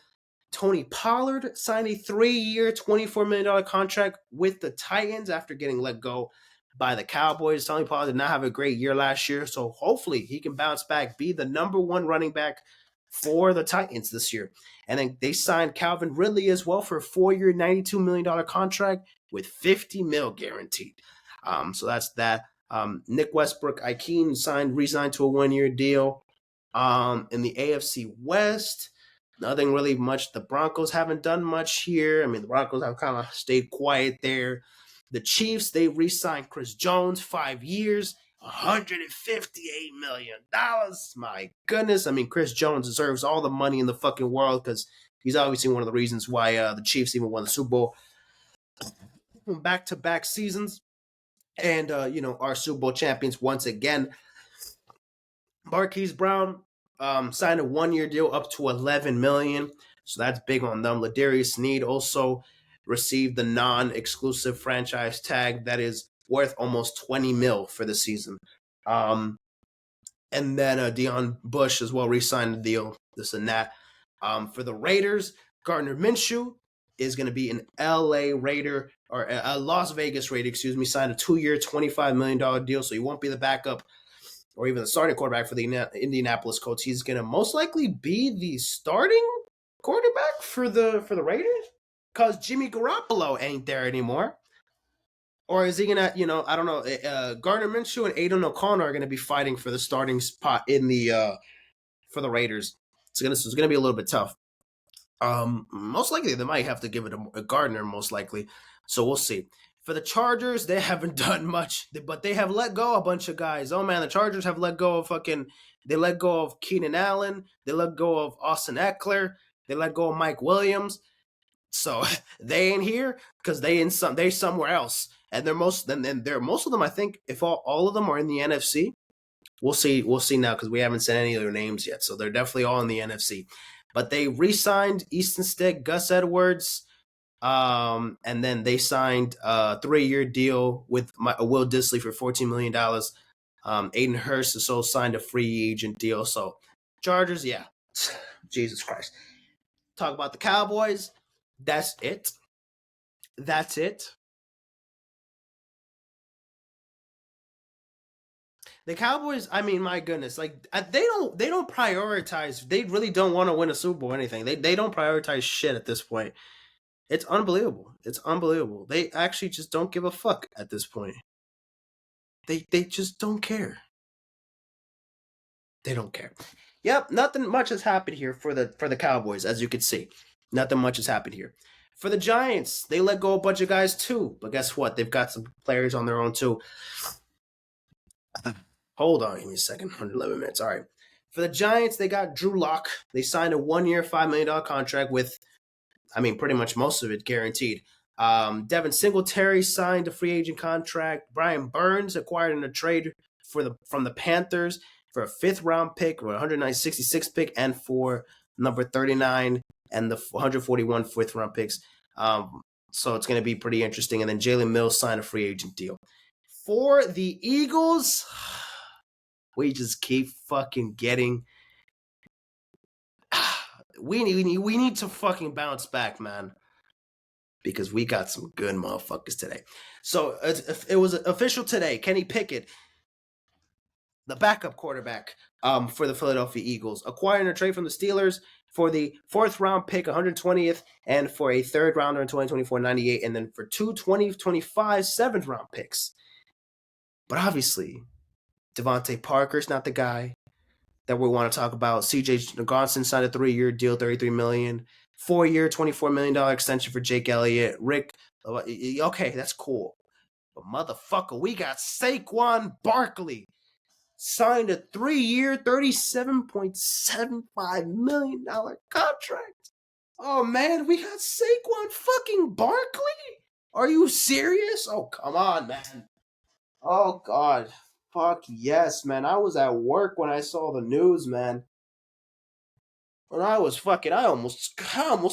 Tony Pollard signed a 3-year, $24 million contract with the Titans after getting let go by the Cowboys. Tony Pollard did not have a great year last year, so hopefully he can bounce back, be the number 1 running back for the Titans this year. And then they signed Calvin Ridley as well for a 4-year, $92 million contract with $50 million guaranteed. So that's that. Nick Westbrook-Ikhine re-signed to a 1-year deal. In the AFC West, nothing really much. The Broncos haven't done much here. I mean, the Broncos have kind of stayed quiet there. The Chiefs, they re-signed Chris Jones, 5 years, $158 million. My goodness. I mean, Chris Jones deserves all the money in the fucking world because he's obviously one of the reasons why the Chiefs even won the Super Bowl back-to-back seasons. And, our Super Bowl champions once again. Marquise Brown signed a 1-year deal up to $11 million. So that's big on them. Ladarius Sneed also received the non-exclusive franchise tag that is worth almost 20 mil for the season. And then Deion Bush as well re-signed the deal, this and that. For the Raiders, Gardner Minshew is going to be an LA Raider, or a Las Vegas Raider, signed a 2-year, $25 million deal, so he won't be the backup or even the starting quarterback for the Indianapolis Colts. He's going to most likely be the starting quarterback for the Raiders because Jimmy Garoppolo ain't there anymore. Or is he gonna, I don't know. Gardner Minshew and Aiden O'Connor are gonna be fighting for the starting spot in the for the Raiders. It's gonna be a little bit tough. Most likely they might have to give it a Gardner, most likely. So we'll see. For the Chargers, they haven't done much, but they have let go a bunch of guys. Oh man, the Chargers have let go of They let go of Keenan Allen. They let go of Austin Eckler. They let go of Mike Williams. So they ain't here because they somewhere else. And most of them, I think, if all of them are in the NFC, we'll see now because we haven't said any of their names yet. So they're definitely all in the NFC. But they re-signed Easton Stick, Gus Edwards, and then they signed a 3-year deal with Will Dissly for $14 million. Aiden Hurst has also signed a free agent deal. So Chargers, yeah. Jesus Christ. Talk about the Cowboys. That's it. The Cowboys, I mean, my goodness, like they don't prioritize. They really don't want to win a Super Bowl or anything. They don't prioritize shit at this point. It's unbelievable. They actually just don't give a fuck at this point. They just don't care. They don't care. Yep, nothing much has happened here for the Cowboys, as you can see. Nothing much has happened here. For the Giants, they let go a bunch of guys too. But guess what? They've got some players on their own too. Hold on, give me a second. 111 minutes. All right. For the Giants, they got Drew Lock. They signed a 1-year, $5 million contract with, pretty much most of it guaranteed. Devin Singletary signed a free agent contract. Brian Burns acquired in a trade from the Panthers for a 5th-round pick, or 166th pick, and for number 39 and the 141 5th-round picks. So it's going to be pretty interesting. And then Jalen Mills signed a free agent deal. For the Eagles, we just keep fucking getting. We need to fucking bounce back, man, because we got some good motherfuckers today. So it was official today. Kenny Pickett, the backup quarterback for the Philadelphia Eagles, acquiring a trade from the Steelers for the 4th-round pick, 120th, and for a 3rd rounder in 2024, 98, and then for 2 2025 7th-round picks. But obviously, Devontae Parker's not the guy that we want to talk about. CJ Johnson signed a 3-year deal, $33 million. 4-year, $24 million extension for Jake Elliott. Rick, okay, that's cool. But motherfucker, we got Saquon Barkley. Signed a 3-year, $37.75 million contract. Oh, man, we got Saquon fucking Barkley? Are you serious? Oh, come on, man. Oh, God. Fuck yes, man. I was at work when I saw the news, man. When I almost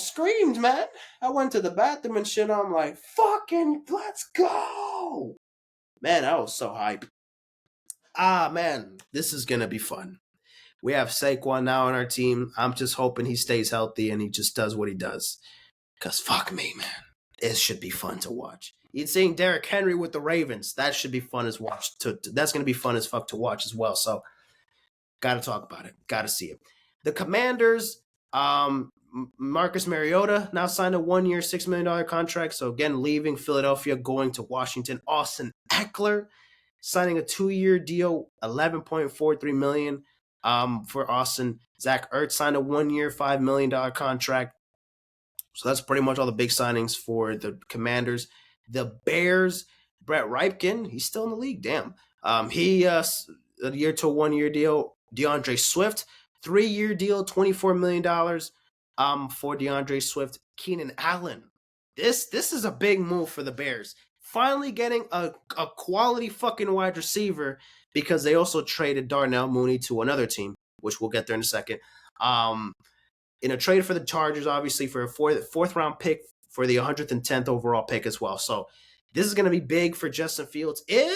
screamed, man. I went to the bathroom and shit. I'm like, fucking, let's go. Man, I was so hyped. Man, this is going to be fun. We have Saquon now on our team. I'm just hoping he stays healthy and he just does what he does. Because fuck me, man. It should be fun to watch. You're seeing Derrick Henry with the Ravens. That should be fun as watch. That's going to be fun as fuck to watch as well. So, got to talk about it. Got to see it. The Commanders, Marcus Mariota now signed a 1-year, $6 million contract. So, again, leaving Philadelphia, going to Washington. Austin Eckler signing a 2-year deal, $11.43 million for Austin. Zach Ertz signed a 1-year, $5 million contract. So that's pretty much all the big signings for the Commanders. The Bears, Brett Ripken, he's still in the league. Damn. He a year to 1-year deal. DeAndre Swift, 3-year deal, $24 million for DeAndre Swift. Keenan Allen. This is a big move for the Bears. Finally getting a quality fucking wide receiver, because they also traded Darnell Mooney to another team, which we'll get there in a second. In a trade for the Chargers, obviously, for a 4th round pick for the 110th overall pick as well. So this is going to be big for Justin Fields if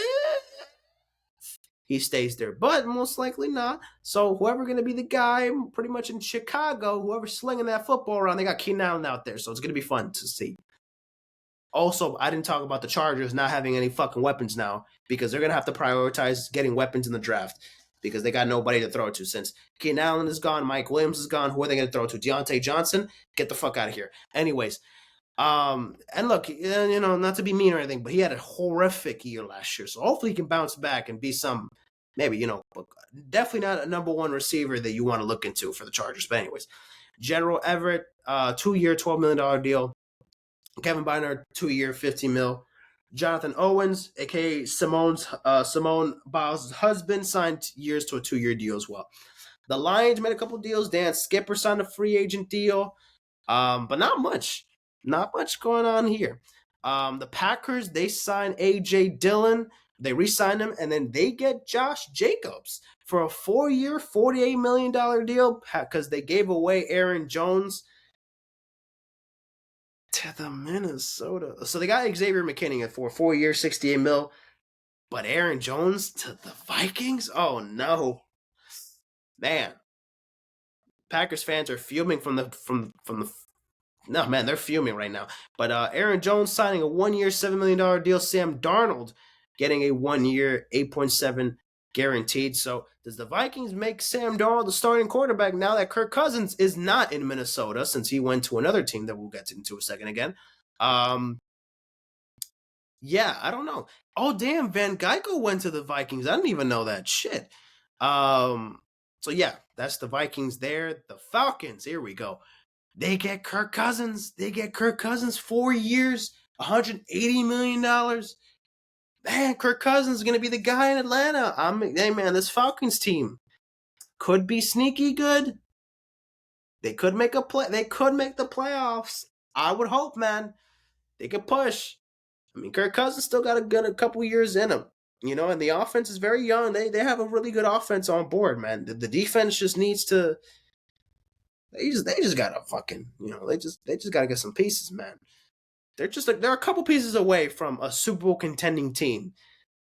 he stays there, but most likely not. So whoever going to be the guy pretty much in Chicago, whoever's slinging that football around, they got Keenan Allen out there. So it's going to be fun to see. Also, I didn't talk about the Chargers not having any fucking weapons now because they're going to have to prioritize getting weapons in the draft because they got nobody to throw to. Since Keenan Allen is gone, Mike Williams is gone, who are they going to throw to? Deontay Johnson? Get the fuck out of here. Anyways, and look, not to be mean or anything, but he had a horrific year last year. So hopefully he can bounce back and be some, maybe, definitely not a number one receiver that you want to look into for the Chargers. But anyways, General Everett, 2-year, $12 million deal. Kevin Byner, 2-year, $15 million. Jonathan Owens, aka Simone Biles' husband, signed years to a 2-year deal as well. The Lions made a couple deals. Dan Skipper signed a free agent deal, but not much. Not much going on here. The Packers, they signed A.J. Dillon. They re-signed him, and then they get Josh Jacobs for a 4-year, $48 million deal because they gave away Aaron Jones to the Minnesota. So they got Xavier McKinney for 4 years, $68 million, but Aaron Jones to the Vikings? Oh, no. Man. Packers fans are fuming from the no, man, they're fuming right now. But Aaron Jones signing a 1-year, $7 million deal. Sam Darnold getting a 1-year, 8.7 guaranteed. So does the Vikings make Sam Darnold the starting quarterback now that Kirk Cousins is not in Minnesota since he went to another team that we'll get into a second again? Yeah, I don't know. Oh, damn, Van Geikel went to the Vikings. I didn't even know that shit. So yeah, that's the Vikings there. The Falcons, here we go. They get Kirk Cousins. 4 years, $180 million. Man, Kirk Cousins is going to be the guy in Atlanta. Hey, man, this Falcons team could be sneaky good. They could make They could make the playoffs. I would hope, man. They could push. I mean, Kirk Cousins still got a couple years in him. And the offense is very young. They have a really good offense on board, man. The defense just needs to. They just gotta fucking they just gotta get some pieces, man. They're a couple pieces away from a Super Bowl contending team,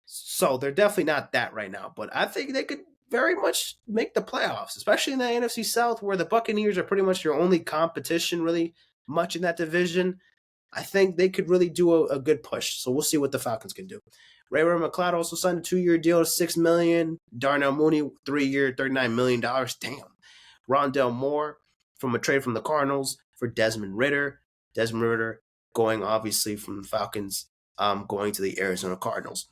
so they're definitely not that right now. But I think they could very much make the playoffs, especially in the NFC South, where the Buccaneers are pretty much your only competition, really much in that division. I think they could really do a good push. So we'll see what the Falcons can do. Ray-Ray McCloud also signed a 2-year deal, $6 million. Darnell Mooney, 3-year, $39 million. Damn. Rondell Moore from a trade from the Cardinals for Desmond Ridder. Desmond Ridder going obviously from the Falcons, going to the Arizona Cardinals.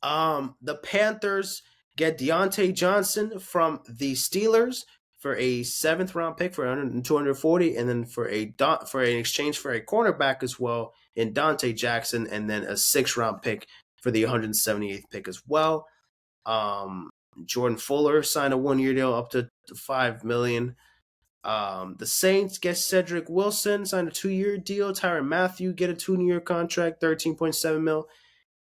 The Panthers get Deontay Johnson from the Steelers for a 7th round pick for $240, and then for an exchange for a cornerback as well in Dante Jackson, and then a 6th round pick for the 178th pick as well. Jordan Fuller signed a 1-year deal up to $5 million. The Saints get Cedric Wilson, signed a 2-year deal. Tyrann Mathieu get a 2-year contract, $13.7 million.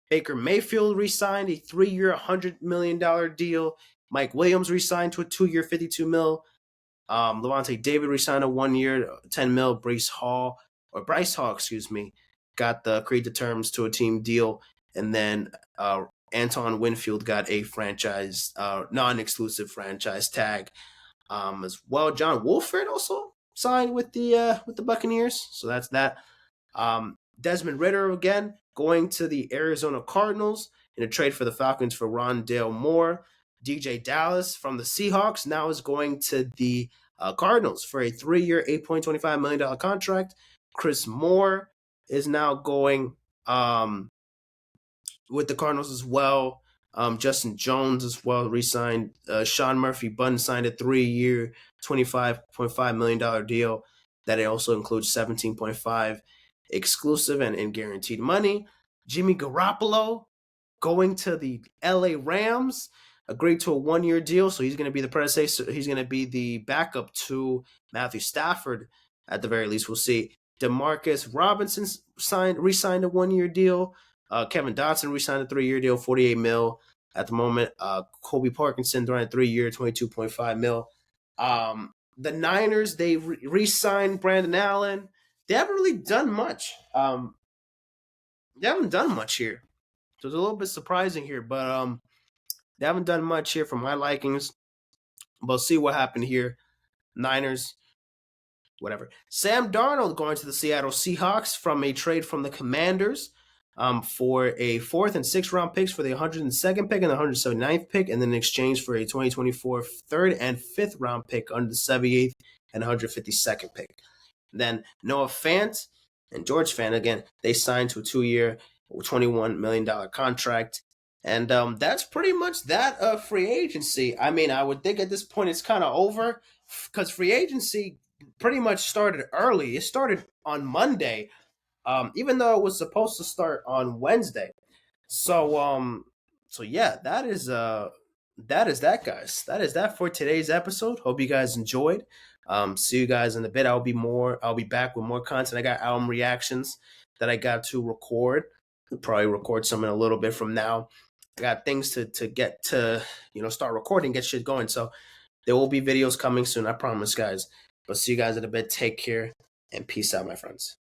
Baker Mayfield re-signed a 3-year, $100 million deal. Mike Williams re-signed to a 2-year, $52 million. Levante David re-signed a 1-year, $10 million. Bryce Hall, got the agreed to terms to a team deal. And then Anton Winfield got a franchise, non-exclusive franchise tag as well. John Wolford also signed with the Buccaneers. So that's that. Desmond Ridder again going to the Arizona Cardinals in a trade for the Falcons for Rondale Moore. DJ Dallas from the Seahawks now is going to the Cardinals for a 3-year, $8.25 million contract. Chris Moore is now going with the Cardinals as well. Justin Jones as well re-signed. Sean Murphy-Bunn signed a 3-year, $25.5 million deal that it also includes $17.5 exclusive and guaranteed money. Jimmy Garoppolo going to the LA Rams, agreed to a 1-year deal, so he's going to be the predecessor. He's going to be the backup to Matthew Stafford at the very least. We'll see. Demarcus Robinson re-signed a 1-year deal. Kevin Dotson re-signed a 3-year deal, $48 million at the moment. Kobe Parkinson throwing a 3-year, $22.5 million. The Niners, they re-signed Brandon Allen they haven't really done much. They haven't done much here. So it's a little bit surprising here, but they haven't done much here for my likings. We'll see what happened here. Niners, whatever. Sam Darnold going to the Seattle Seahawks from a trade from the Commanders for a 4th and 6th round picks for the 102nd pick and the 179th pick, and then in exchange for a 2024 3rd and 5th round pick under the 78th and 152nd pick. Then Noah Fant and George Fant, again, they signed to a 2-year, $21 million contract. And that's pretty much that of free agency. I mean, I would think at this point it's kind of over because free agency pretty much started early. It started on Monday, even though it was supposed to start on Wednesday. So yeah, that is that, guys. That is that for today's episode. Hope you guys enjoyed. See you guys in a bit. I'll be back with more content. I got album reactions that I got to record. I'll probably record some in a little bit from now. I got things to get to, start recording, get shit going. So there will be videos coming soon, I promise, guys. But see you guys in a bit. Take care and peace out, my friends.